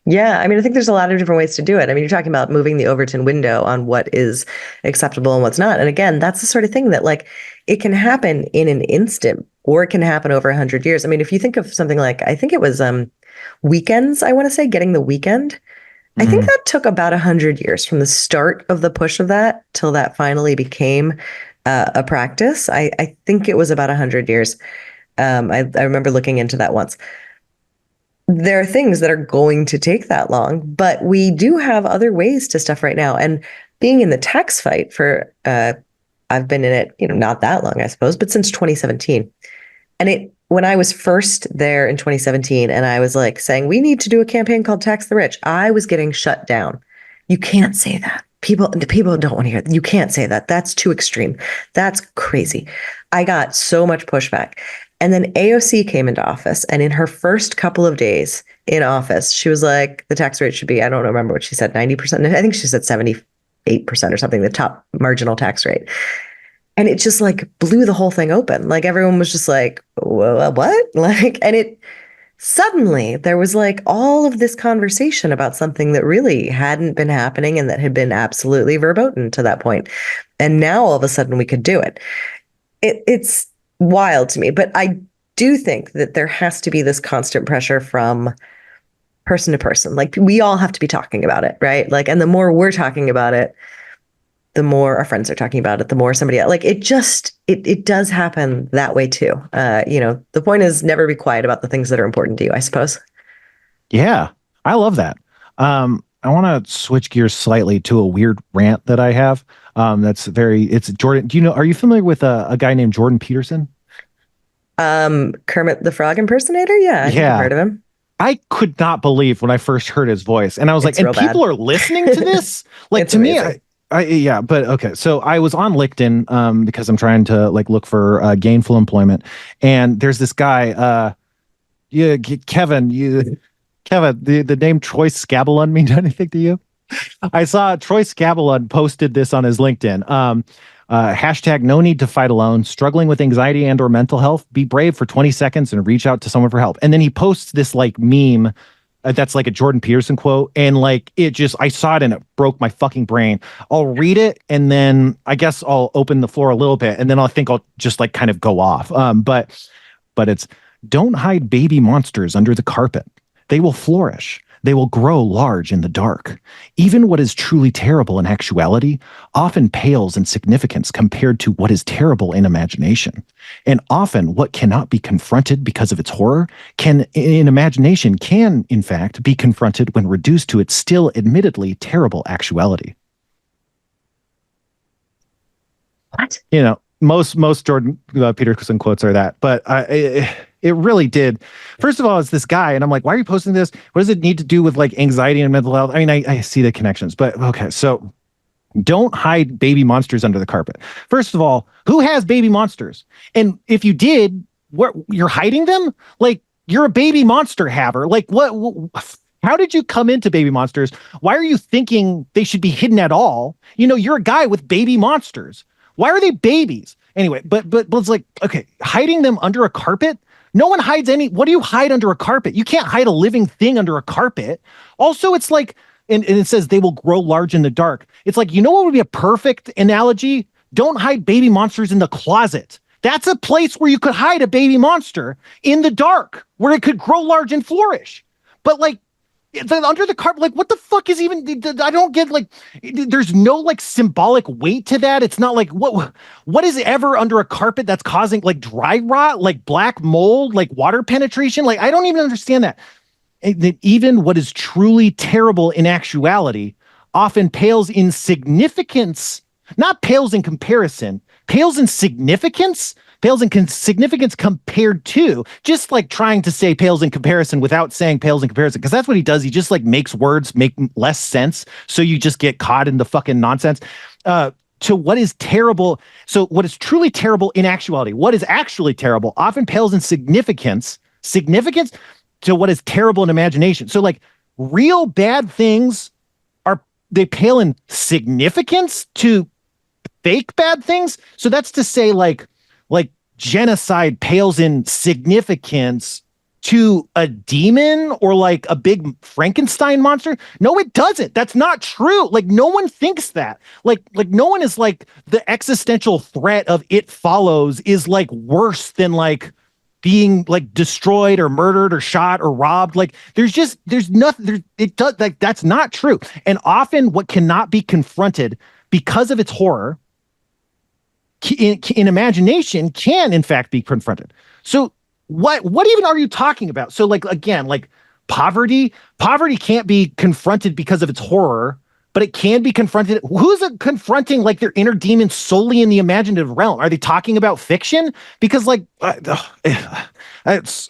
Yeah, I mean, I think there's a lot of different ways to do it. I mean, you're talking about moving the Overton window on what is acceptable and what's not. And again, that's the sort of thing that like it can happen in an instant, or it can happen over 100 years. I mean, if you think of something like, I think it was weekends, I want to say, getting the weekend. I think that took about 100 years from the start of the push of that till that finally became a practice. I think it was about 100 years. I remember looking into that once. There are things that are going to take that long, but we do have other ways to stuff right now. And being in the tax fight for, I've been in it, not that long, I suppose, but since 2017. And when I was first there in 2017, and I was like saying, we need to do a campaign called Tax the Rich, I was getting shut down. You can't say that. People don't want to hear that. You can't say that. That's too extreme. That's crazy. I got so much pushback. And then AOC came into office, and in her first couple of days in office, she was like, the tax rate should be, I don't remember what she said, 90%. I think she said 78% or something, the top marginal tax rate. And it just like blew the whole thing open. Like everyone was just like, what? Like, and suddenly there was like all of this conversation about something that really hadn't been happening and that had been absolutely verboten to that point. And now all of a sudden we could do it. It's wild to me, but I do think that there has to be this constant pressure from person to person. Like we all have to be talking about it, right? Like, and the more we're talking about it, the more our friends are talking about it, the more somebody else, like it does happen that way too. The point is never be quiet about the things that are important to you, I suppose. Yeah, I love that. I want to switch gears slightly to a weird rant that I have. It's Jordan. Are you familiar with a guy named Jordan Peterson? Kermit the Frog impersonator? Yeah, I think I've heard of him. I could not believe when I first heard his voice, and I was like, and people are listening to this? Like, to amazing. Me, yeah, but okay. So I was on LinkedIn because I'm trying to like look for gainful employment, and there's this guy, Kevin, the name Troy Scabalun mean anything to you? I saw Troy Scabalun posted this on his LinkedIn. Hashtag no need to fight alone. Struggling with anxiety and or mental health. Be brave for 20 seconds and reach out to someone for help. And then he posts this like meme that's like a Jordan Peterson quote. And like I saw it and it broke my fucking brain. I'll read it and then I guess I'll open the floor a little bit and then I'll just like kind of go off. But it's don't hide baby monsters under the carpet. They will flourish. They will grow large in the dark. Even what is truly terrible in actuality often pales in significance compared to what is terrible in imagination. And often what cannot be confronted because of its horror in imagination can, in fact, be confronted when reduced to its still admittedly terrible actuality. What? You know, most Jordan Peterson quotes are that, but it really did. First of all, it's this guy, and I'm like, why are you posting this? What does it need to do with like anxiety and mental health? I mean, I see the connections, but okay. So don't hide baby monsters under the carpet. First of all, who has baby monsters? And if you did, what, you're hiding them? Like, you're a baby monster haver. Like, what how did you come into baby monsters? Why are you thinking they should be hidden at all? You know, you're a guy with baby monsters. Why are they babies? Anyway, but it's like, okay, hiding them under a carpet? No one hides what do you hide under a carpet? You can't hide a living thing under a carpet. Also, it's like, and it says they will grow large in the dark. It's like, you know what would be a perfect analogy? Don't hide baby monsters in the closet. That's a place where you could hide a baby monster in the dark, where it could grow large and flourish. But like, under the carpet, like, what the fuck is even, I don't get, like, there's no like symbolic weight to that. It's not like what is ever under a carpet that's causing like dry rot, like black mold, like water penetration. Like, I don't even understand that. Even what is truly terrible in actuality often pales in significance, not pales in comparison, pales in significance. Pales in significance compared to, just like trying to say pales in comparison without saying pales in comparison, because that's what he does. He just like makes words make less sense, so you just get caught in the fucking nonsense. To what is terrible, so what is truly terrible in actuality, what is actually terrible often pales in significance to what is terrible in imagination. So like real bad things they pale in significance to fake bad things. So that's to say like genocide pales in significance to a demon or like a big Frankenstein monster. No, it doesn't. That's not true. Like, no one thinks that. Like no one is like, the existential threat of It Follows is like worse than like being like destroyed or murdered or shot or robbed. Like, there's nothing. It does, like, that's not true. And often what cannot be confronted because of its horror in imagination can in fact be confronted. So what even are you talking about? So like, again, like poverty can't be confronted because of its horror, but it can be confronted. Who's it confronting like their inner demons solely in the imaginative realm? Are they talking about fiction? Because like it's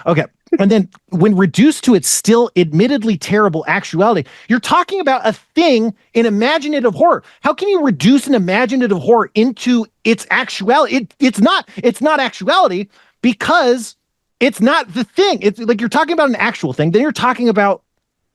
okay. And then when reduced to its still admittedly terrible actuality, you're talking about a thing in imaginative horror. How can you reduce an imaginative horror into its actuality? It's not actuality because it's not the thing. It's like, you're talking about an actual thing, then you're talking about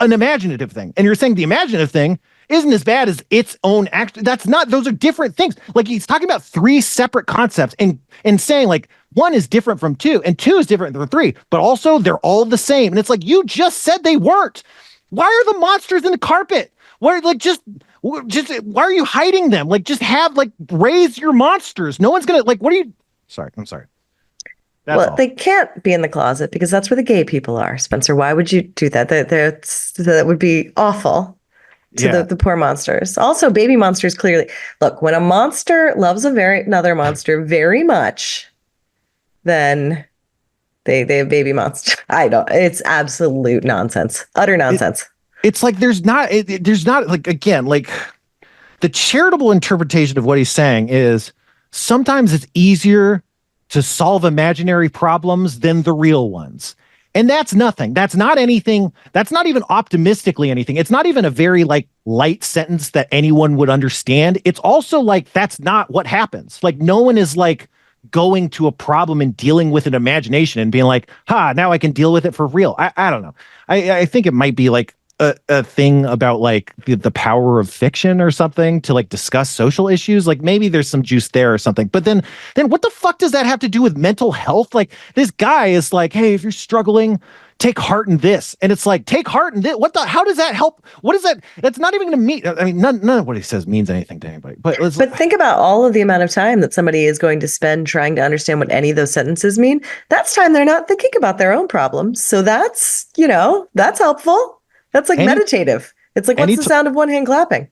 an imaginative thing. And you're saying the imaginative thing isn't as bad as its own act. Those are different things. Like, he's talking about three separate concepts and saying like, one is different from two, and two is different from three, but also they're all the same. And it's like, you just said they weren't. Why are the monsters in the carpet? Why, like, just why are you hiding them? Like, just raise your monsters. No one's gonna, like, what are you? Sorry, I'm sorry. Well, they can't be in the closet because that's where the gay people are, Spencer. Why would you do that? That would be awful to the poor monsters. Also, baby monsters clearly. Look, when a monster loves another monster very much, then they have baby monster. It's absolute nonsense. Utter nonsense. It's like there's not like, again, like, the charitable interpretation of what he's saying is sometimes it's easier to solve imaginary problems than the real ones. And that's nothing. That's not anything. That's not even optimistically anything. It's not even a very like light sentence that anyone would understand. It's also like, that's not what happens. Like no one is like going to a problem and dealing with an imagination and being like, now I can deal with it for real. I don't know. I think it might be like a thing about like the power of fiction or something to like discuss social issues. Like maybe there's some juice there or something. But then what the fuck does that have to do with mental health? Like this guy is like, hey, if you're struggling, take heart in this. And it's like, take heart in this. How does that help? What is that? That's not even going to mean, I mean, none of what he says means anything to anybody. But think about all of the amount of time that somebody is going to spend trying to understand what any of those sentences mean. That's time they're not thinking about their own problems. So that's, that's helpful. That's like meditative. It's like, what's the sound of one hand clapping?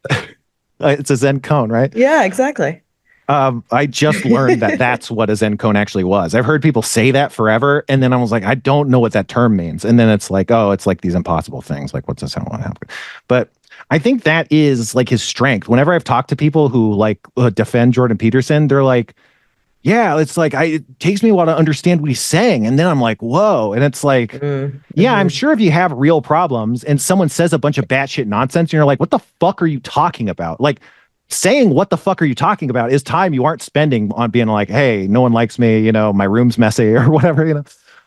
It's a Zen cone, right? Yeah, exactly. I just learned that that's what a Zen cone actually was. I've heard people say that forever. And then I was like, I don't know what that term means. And then it's like, oh, it's like these impossible things. Like, what's the sound? What happened? But I think that is like his strength. Whenever I've talked to people who like defend Jordan Peterson, they're like, yeah, it's like it takes me a while to understand what he's saying. And then I'm like, whoa. And it's like, yeah, I'm sure if you have real problems and someone says a bunch of batshit nonsense, and you're like, what the fuck are you talking about? Like saying what the fuck are you talking about is time you aren't spending on being like, hey, no one likes me, my room's messy or whatever,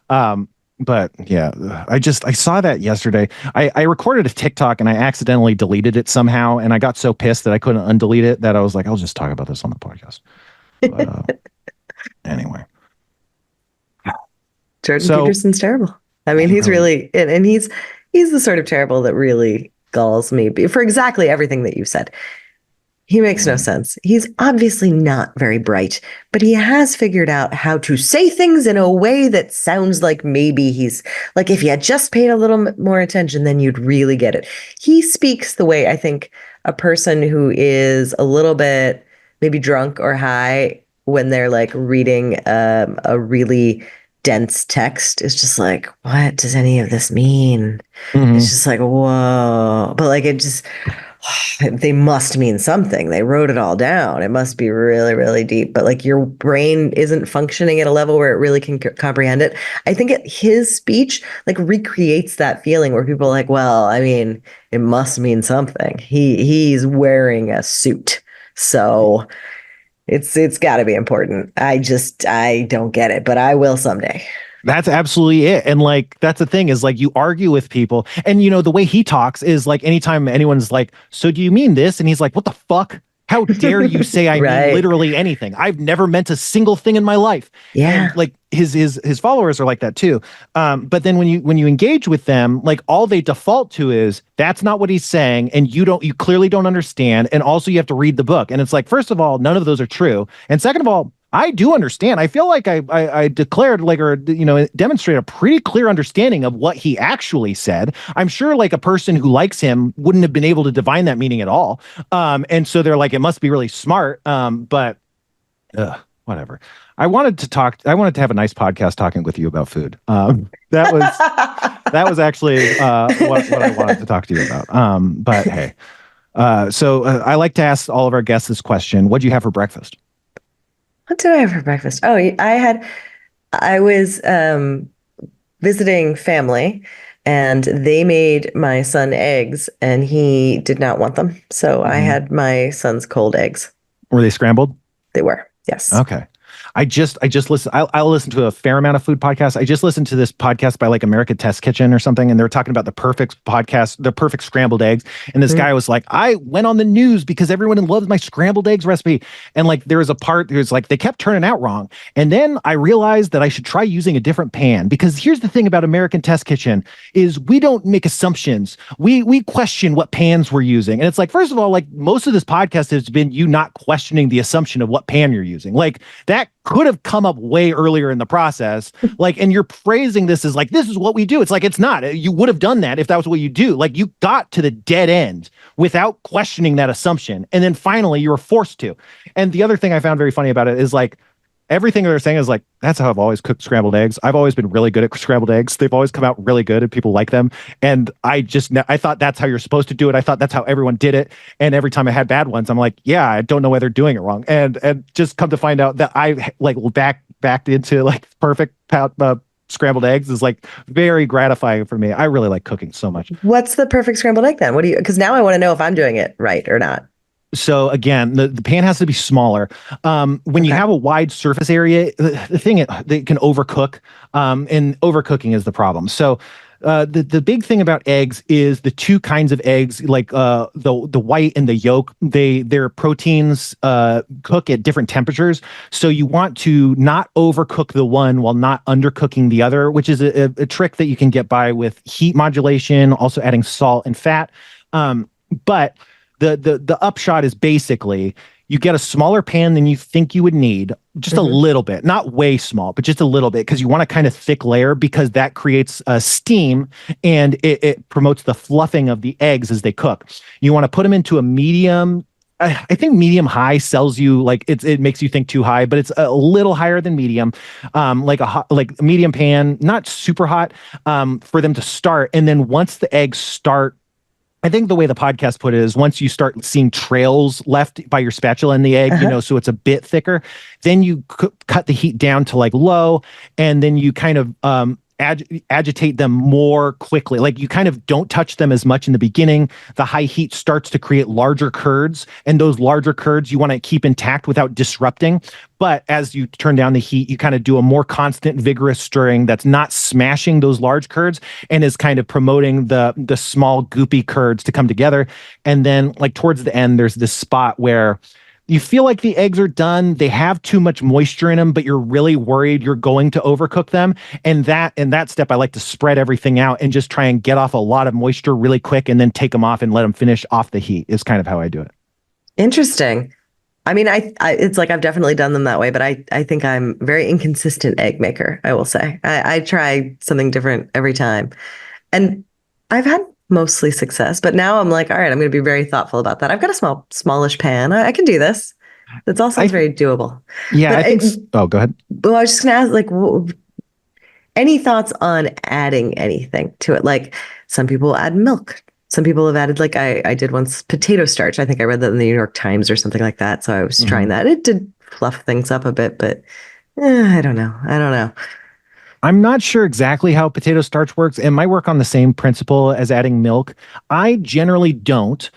But yeah, I saw that yesterday. I recorded a TikTok and I accidentally deleted it somehow. And I got so pissed that I couldn't undelete it that I was like, I'll just talk about this on the podcast. But, anyway, Jordan Peterson's terrible. I mean, he's really, and he's the sort of terrible that really galls me for exactly everything that you said. He makes no sense. He's obviously not very bright, but he has figured out how to say things in a way that sounds like maybe he's like, if you had just paid a little more attention, then you'd really get it. He speaks the way I think a person who is a little bit maybe drunk or high when they're like reading a really dense text is just like, what does any of this mean? It's just like, whoa. But like, they must mean something. They wrote it all down. It must be really, really deep. But like your brain isn't functioning at a level where it really can comprehend it. I think his speech like recreates that feeling where people are like, well, I mean, it must mean something. He's wearing a suit. So it's got to be important. I don't get it, but I will someday. That's absolutely it. And like, that's the thing is like, you argue with people and the way he talks is like, anytime anyone's like, so do you mean this? And he's like, what the fuck? How dare you say I mean literally anything? I've never meant a single thing in my life. Yeah. And like his followers are like that too. But then when you engage with them, like all they default to is that's not what he's saying. And you clearly don't understand. And also you have to read the book. And it's like, first of all, none of those are true. And second of all, I do understand. I feel like I declared like, or, demonstrated a pretty clear understanding of what he actually said. I'm sure like a person who likes him wouldn't have been able to divine that meaning at all. And so they're like, it must be really smart. But whatever. I wanted to have a nice podcast talking with you about food. That was actually what I wanted to talk to you about. But hey, so I like to ask all of our guests this question. What'd you have for breakfast? What did I have for breakfast? Oh, I was visiting family and they made my son eggs and he did not want them. So I had my son's cold eggs. Were they scrambled? They were, yes. Okay. I just listen. I'll listen to a fair amount of food podcasts. I just listened to this podcast by like America Test Kitchen or something, and they were talking about the perfect scrambled eggs. And this guy was like, I went on the news because everyone loves my scrambled eggs recipe. And like there was a part there's like they kept turning out wrong. And then I realized that I should try using a different pan, because here's the thing about American Test Kitchen is we don't make assumptions. We question what pans we're using. And it's like, first of all, like most of this podcast has been you not questioning the assumption of what pan you're using. Like that could have come up way earlier in the process. Like, and you're phrasing this as like, this is what we do. It's like, it's not. You would have done that if that was what you do. Like you got to the dead end without questioning that assumption. And then finally you were forced to. And the other thing I found very funny about it is like, everything they're saying is like, that's how I've always cooked scrambled eggs. I've always been really good at scrambled eggs. They've always come out really good and people like them. And I thought that's how you're supposed to do it. I thought that's how everyone did it. And every time I had bad ones, I'm like, yeah, I don't know why they're doing it wrong. And just come to find out that I like back back into like perfect scrambled eggs is like very gratifying for me. I really like cooking so much. What's the perfect scrambled egg then? Because now I want to know if I'm doing it right or not. So again, the pan has to be smaller. When you have a wide surface area, the thing they can overcook, and overcooking is the problem. So the big thing about eggs is the two kinds of eggs, like the white and the yolk. Their proteins cook at different temperatures. So you want to not overcook the one while not undercooking the other, which is a trick that you can get by with heat modulation, also adding salt and fat. But the upshot is basically you get a smaller pan than you think you would need, just a little bit, not way small, but just a little bit, because you want a kind of thick layer, because that creates steam and it promotes the fluffing of the eggs as they cook. You want to put them into a medium. I think medium high sells you like it makes you think too high, but it's a little higher than medium, like a medium pan, not super hot, for them to start. And then once the eggs start, I think the way the podcast put it is once you start seeing trails left by your spatula in the egg, so it's a bit thicker, then you cut the heat down to like low, and then you kind of agitate them more quickly. Like you kind of don't touch them as much in the beginning. The high heat starts to create larger curds, and those larger curds you want to keep intact without disrupting. But as you turn down the heat, you kind of do a more constant, vigorous stirring that's not smashing those large curds and is kind of promoting the small, goopy curds to come together. And then like towards the end, there's this spot where you feel like the eggs are done. They have too much moisture in them, but you're really worried you're going to overcook them. And in that step, I like to spread everything out and just try and get off a lot of moisture really quick and then take them off and let them finish off the heat is kind of how I do it. Interesting. I mean, I it's like I've definitely done them that way, but I think I'm a very inconsistent egg maker, I will say. I try something different every time. And I've had mostly success, but now I'm like, all right, I'm going to be very thoughtful about that. I've got a smallish pan. I can do this. It's also very doable. Yeah, but I think. Oh, go ahead. Well, I was just going to ask, like, any thoughts on adding anything to it? Like, some people add milk. Some people have added, like I did once, potato starch. I think I read that in the New York Times or something like that. So I was trying that. It did fluff things up a bit, but I don't know. I'm not sure exactly how potato starch works. It might work on the same principle as adding milk. I generally don't.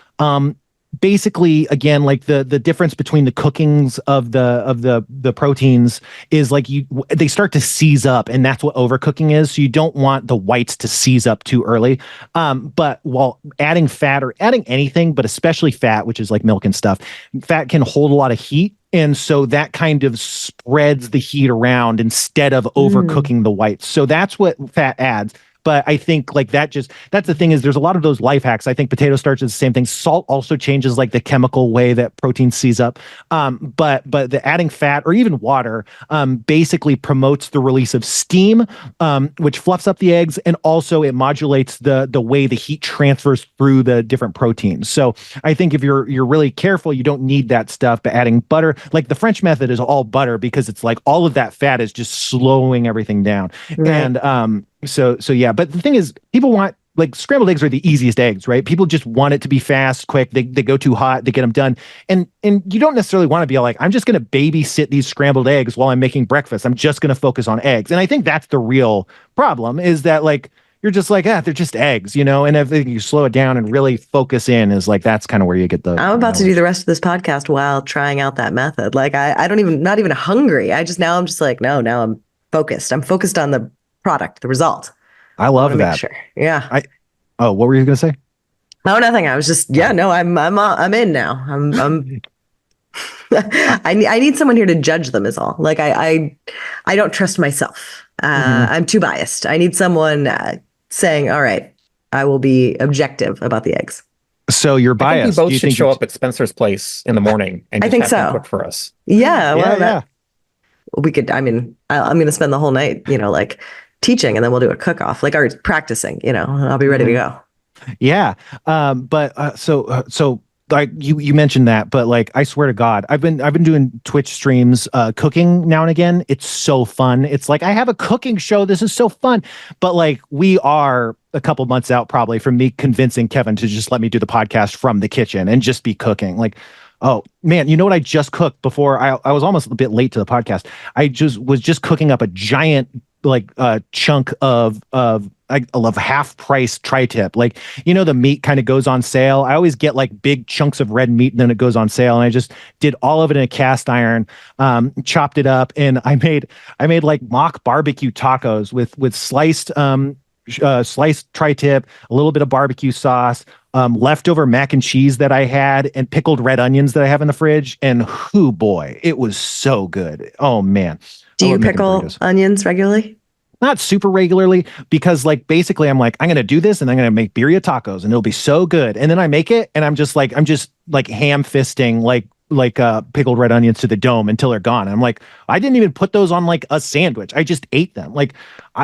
Basically, again, like the difference between the cookings of the proteins is like they start to seize up, and that's what overcooking is. So you don't want the whites to seize up too early. But while adding fat or adding anything, but especially fat, which is like milk and stuff, fat can hold a lot of heat. And so that kind of spreads the heat around instead of overcooking the whites. So that's what fat adds. But I think like that's the thing is there's a lot of those life hacks. I think potato starch is the same thing. Salt also changes like the chemical way that protein seize up. But the adding fat or even water basically promotes the release of steam, which fluffs up the eggs, and also it modulates the way the heat transfers through the different proteins. So I think if you're really careful, you don't need that stuff. But adding butter, like the French method is all butter because it's like all of that fat is just slowing everything down. Right. And so yeah, but the thing is, people want like scrambled eggs are the easiest eggs, right? People just want it to be fast, quick. They go too hot, they get them done, and you don't necessarily want to be like, I'm just going to babysit these scrambled eggs while I'm making breakfast. I'm just going to focus on eggs, and I think that's the real problem. Is that like you're just like, they're just eggs, And if you slow it down and really focus in, is like that's kind of where you get the. I'm about to do the rest of this podcast while trying out that method. Like I don't even not even hungry. I'm just like, no, now I'm focused. I'm focused on the product, the result. I love that. Sure. Yeah. What were you going to say? Oh, nothing. I was just, no, I'm in now. I need someone here to judge them is all. Like I don't trust myself. I'm too biased. I need someone saying, all right, I will be objective about the eggs. So you're biased. I think we both should show up at Spencer's place in the morning and just have him cook for us. Yeah. Well, we could, I'm going to spend the whole night, like teaching, and then we'll do a cook-off, like our practicing, I'll be ready to go. Yeah. So like you mentioned that, but like, I swear to God, I've been doing Twitch streams, cooking now and again. It's so fun. It's like, I have a cooking show. This is so fun. But like, we are a couple months out probably from me convincing Kevin to just let me do the podcast from the kitchen and just be cooking. Like, Oh man, you know what I just cooked before I was almost a bit late to the podcast. I was just cooking up a giant chunk of I love half price tri-tip. Like, you know, the meat kind of goes on sale. I always get like big chunks of red meat and then it goes on sale. And I just did all of it in a cast iron, chopped it up, and I made like mock barbecue tacos with sliced tri-tip, a little bit of barbecue sauce, leftover mac and cheese that I had, and pickled red onions that I have in the fridge. And whoo boy, it was so good. Oh man. Do you pickle onions regularly? Not super regularly, because like basically I'm like, I'm going to do this and I'm going to make birria tacos and it'll be so good. And then I make it and I'm just like ham fisting pickled red onions to the dome until they're gone. And I'm like, I didn't even put those on like a sandwich. I just ate them. Like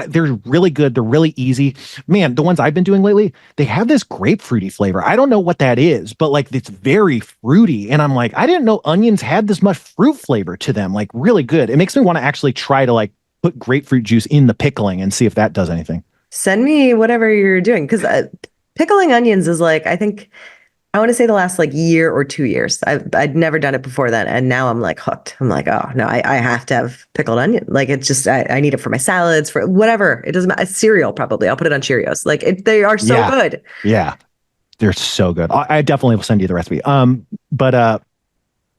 they're really good. They're really easy. Man, the ones I've been doing lately, they have this grapefruity flavor. I don't know what that is, but like it's very fruity. And I'm like, I didn't know onions had this much fruit flavor to them. Like really good. It makes me want to actually try to like put grapefruit juice in the pickling and see if that does anything. Send me whatever you're doing, because pickling onions is like, I think, I want to say the last like year or 2 years. I'd never done it before then, and now I'm like hooked. I'm like, oh no, I have to have pickled onion. Like it's just I need it for my salads, for whatever. It doesn't matter. Cereal probably. I'll put it on Cheerios. Like they are so good. Yeah, they're so good. I definitely will send you the recipe. But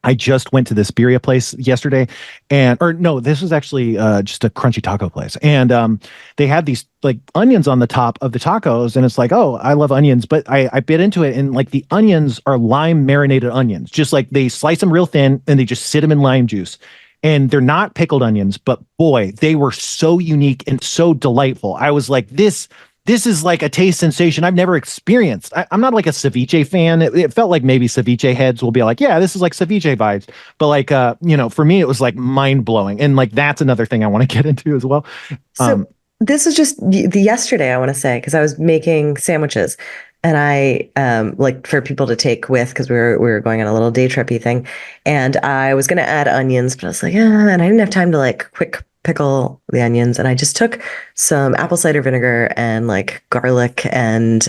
I just went to this birria place yesterday, this was actually just a crunchy taco place, and they had these like onions on the top of the tacos, and it's like, oh, I love onions, but I bit into it, and like the onions are lime marinated onions, just like they slice them real thin and they just sit them in lime juice, and they're not pickled onions, but boy, they were so unique and so delightful. I was like, this is like a taste sensation I've never experienced. I'm not like a ceviche fan. It felt like maybe ceviche heads will be like, yeah, this is like ceviche vibes. But like, for me, it was like mind blowing. And like, that's another thing I want to get into as well. So this was just the yesterday, I want to say, because I was making sandwiches and I like for people to take with, because we were going on a little day trippy thing. And I was going to add onions, but I was like, and I didn't have time to like quick pickle the onions, and I just took some apple cider vinegar and like garlic and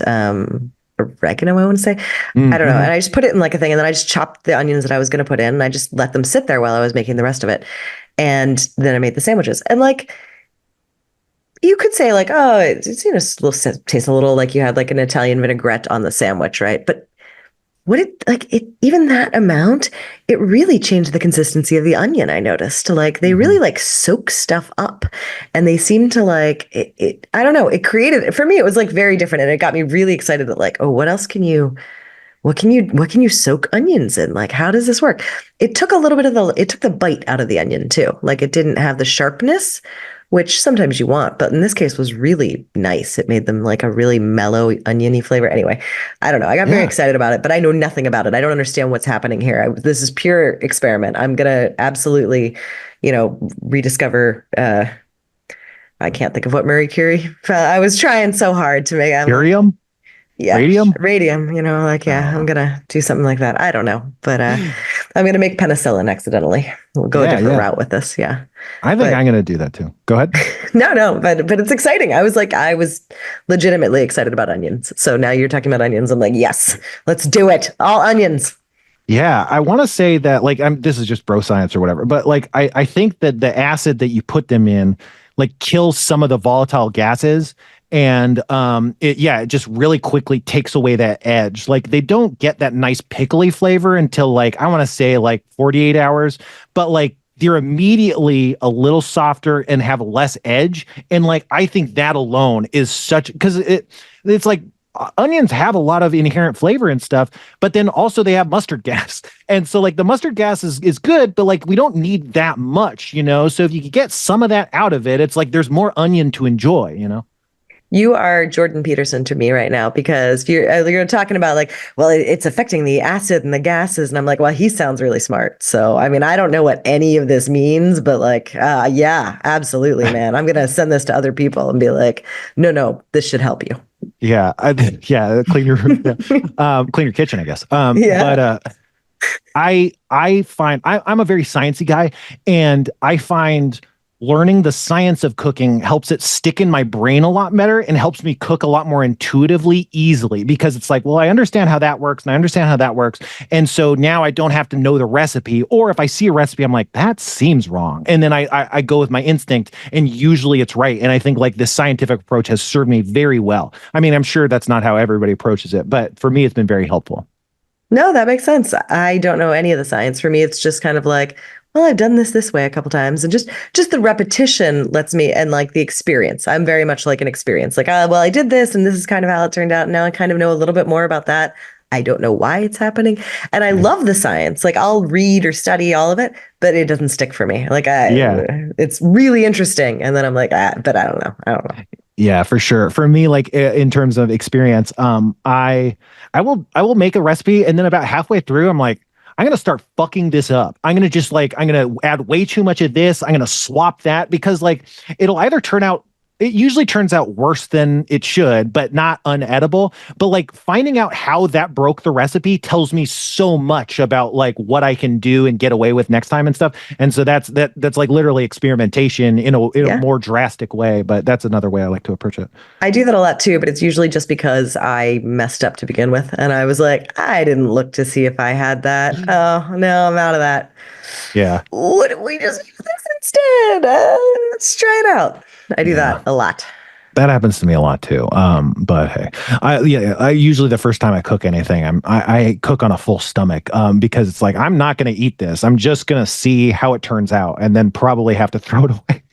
oregano, I want to say. I don't know. And I just put it in like a thing, and then I just chopped the onions that I was going to put in, and I just let them sit there while I was making the rest of it. And then I made the sandwiches. And like you could say like, oh, it's tastes a little like you had like an Italian vinaigrette on the sandwich, right? But even that amount, it really changed the consistency of the onion. I noticed they really like soak stuff up, and they seem to like it. I don't know. It created, for me, it was like very different, and it got me really excited that like, oh, what can you soak onions in? Like, how does this work? It took a little bit it took the bite out of the onion too. Like it didn't have the sharpness, which sometimes you want, but in this case was really nice. It made them like a really mellow oniony flavor. Anyway, I don't know. I got very excited about it, but I know nothing about it. I don't understand what's happening here. This is pure experiment. I'm going to absolutely, rediscover, I can't think of what Marie Curie, I was trying so hard to make. Curium? Yeah. Radium? I'm going to do something like that. I don't know, but I'm going to make penicillin accidentally. We'll go a different route with this. Yeah. I'm going to do that too. Go ahead. No, but it's exciting. I was legitimately excited about onions. So now you're talking about onions. I'm like, yes, let's do it. All onions. Yeah. I want to say that this is just bro science or whatever, but like, I think that the acid that you put them in like kills some of the volatile gases. And it just really quickly takes away that edge. Like they don't get that nice pickly flavor until like, I want to say like 48 hours, but like they're immediately a little softer and have less edge. And like, I think that alone is because it's like onions have a lot of inherent flavor and stuff, but then also they have mustard gas. And so like the mustard gas is good, but like we don't need that much, So if you could get some of that out of it, it's like there's more onion to enjoy, You are Jordan Peterson to me right now, because you're talking about like, well, it's affecting the acid and the gases. And I'm like, well, he sounds really smart. So, I mean, I don't know what any of this means, but like, yeah, absolutely, man. I'm going to send this to other people and be like, no, this should help you. Yeah. Clean your kitchen, I guess. But I find I'm a very sciencey guy, and I find learning the science of cooking helps it stick in my brain a lot better and helps me cook a lot more intuitively, easily, because it's like, well, I understand how that works and I understand how that works. And so now I don't have to know the recipe. Or if I see a recipe, I'm like, that seems wrong. And then I go with my instinct, and usually it's right. And I think like this scientific approach has served me very well. I mean, I'm sure that's not how everybody approaches it, but for me, it's been very helpful. No, that makes sense. I don't know any of the science. For me, it's just kind of like, well, I've done this way a couple times, and just the repetition lets me, and like the experience. I'm very much like an experience. Like, well, I did this, and this is kind of how it turned out. Now I kind of know a little bit more about that. I don't know why it's happening, and I love the science. Like, I'll read or study all of it, but it doesn't stick for me. Like, it's really interesting, and then I'm like, but I don't know. I don't know. Yeah, for sure. For me, like in terms of experience, I will make a recipe, and then about halfway through, I'm like, I'm going to start fucking this up. I'm going to add way too much of this. I'm going to swap that, because like it usually turns out worse than it should, but not unedible. But like finding out how that broke the recipe tells me so much about like what I can do and get away with next time and stuff. And so that's like literally experimentation in a more drastic way. But that's another way I like to approach it. I do that a lot too, but it's usually just because I messed up to begin with. And I was like, I didn't look to see if I had that. Oh, no, I'm out of that. Yeah. What if we just use this instead? Let's try it out. I do that a lot. That happens to me a lot too. But hey, I usually the first time I cook anything, I cook on a full stomach, because it's like, I'm not going to eat this. I'm just going to see how it turns out, and then probably have to throw it away.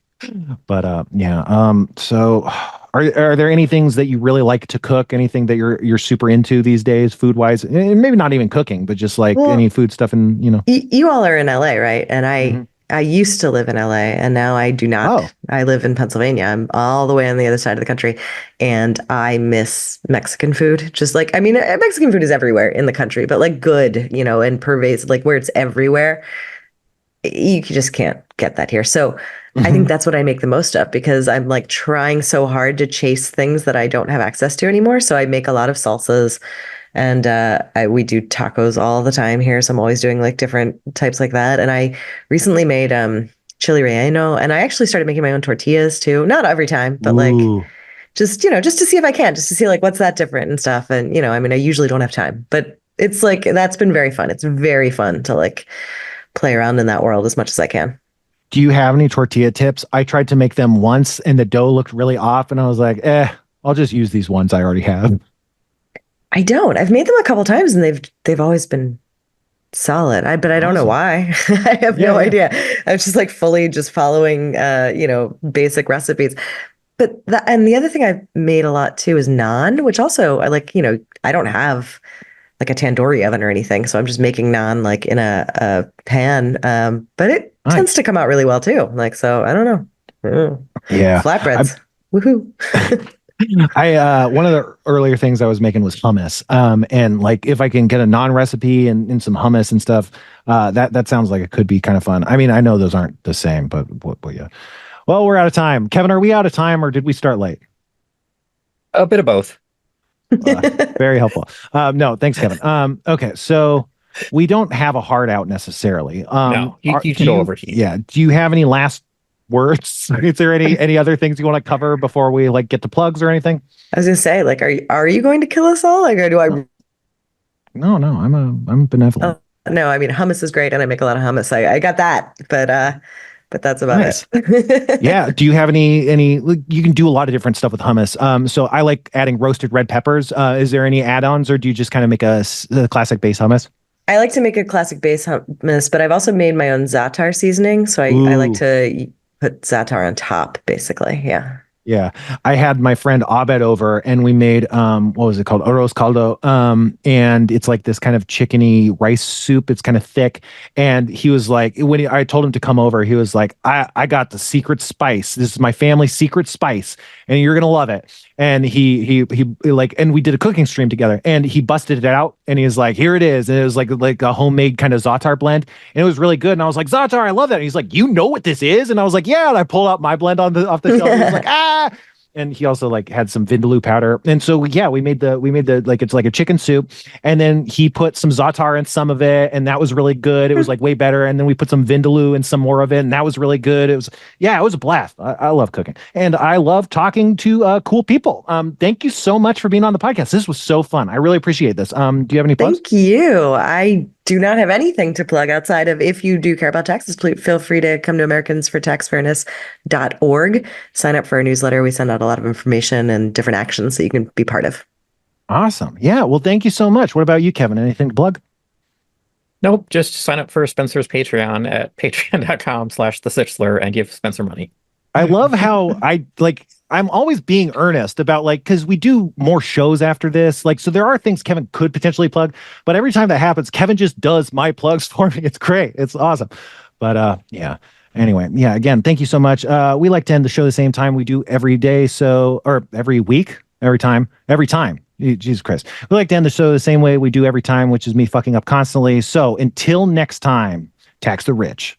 But so are there any things that you really like to cook? Anything that you're super into these days, food wise, and maybe not even cooking, but just like any food stuff, and you all are in LA, right? And I used to live in LA, and now I do not. Oh. I live in Pennsylvania. I'm all the way on the other side of the country, and I miss Mexican food. Just like, I mean, Mexican food is everywhere in the country, but like good, and pervasive, like where it's everywhere. You just can't get that here. So I think that's what I make the most of, because I'm like trying so hard to chase things that I don't have access to anymore. So I make a lot of salsas. And we do tacos all the time here. So I'm always doing like different types like that. And I recently made chili relleno, and I actually started making my own tortillas too. Not every time, but like just to see if I can, just to see like what's that different and stuff. And, I mean, I usually don't have time, but it's like, that's been very fun. It's very fun to like play around in that world as much as I can. Do you have any tortilla tips? I tried to make them once and the dough looked really off, and I was like, I'll just use these ones I already have. I don't. I've made them a couple times, and they've always been solid. But I don't know why. I have no idea. I'm just like fully just following, basic recipes. But the other thing I've made a lot too is naan, which also I like. I don't have like a tandoori oven or anything, so I'm just making naan like in a pan. But it tends to come out really well too. Like, so I don't know. Yeah, flatbreads. Woohoo. One of the earlier things I was making was hummus. And like if I can get a naan recipe and some hummus and stuff, that sounds like it could be kind of fun. I mean, I know those aren't the same, but yeah. Well, we're out of time. Kevin, are we out of time, or did we start late? A bit of both. Very helpful. No, thanks, Kevin. Okay, so we don't have a hard out necessarily. No, you can go over. Yeah. Do you have any last words? Is there any other things you want to cover before we like get to plugs or anything? I was gonna say, like, are you going to kill us all? Like, or do I? No, I'm benevolent. Oh, no, I mean, hummus is great, and I make a lot of hummus. I got that, but that's about it. Yeah. Do you have any? You can do a lot of different stuff with hummus. So I like adding roasted red peppers. Is there any add-ons, or do you just kind of make a classic base hummus? I like to make a classic base hummus, but I've also made my own za'atar seasoning. So I like to put za'atar on top, basically. Yeah. Yeah. I had my friend Abed over, and we made, what was it called? Arroz caldo. And it's like this kind of chickeny rice soup. It's kind of thick. And he was like, I told him to come over, he was like, I got the secret spice. This is my family's secret spice, and you're going to love it. And he and we did a cooking stream together, and he busted it out, and he was like, here it is. And it was like a homemade kind of za'atar blend, and it was really good. And I was like, za'atar, I love that. And he's like, you know what this is? And I was like, yeah. And I pulled out my blend off the shelf. He was like, And he also like had some vindaloo powder. And so yeah, we made the like, it's like a chicken soup. And then he put some za'atar in some of it, and that was really good. It was like way better. And then we put some vindaloo in some more of it, and that was really good. It was a blast. I love cooking, and I love talking to cool people. Thank you so much for being on the podcast. This was so fun. I really appreciate this. Do you have any plugs? Thank you. I do not have anything to plug outside of, if you do care about taxes, please feel free to come to americansfortaxfairness.org. Sign up for our newsletter. We send out a lot of information and different actions that you can be part of. Awesome. Yeah. Well, thank you so much. What about you, Kevin? Anything to plug? Nope. Just sign up for Spencer's Patreon at patreon.com/thesichslur and give Spencer money. I love how I'm always being earnest about because we do more shows after this. So there are things Kevin could potentially plug, but every time that happens, Kevin just does my plugs for me. It's great. It's awesome. But yeah. Anyway, yeah, again, thank you so much. We like to end the show the same time we do every day. Or every week, every time. Jesus Christ. We like to end the show the same way we do every time, which is me fucking up constantly. So until next time, tax the rich.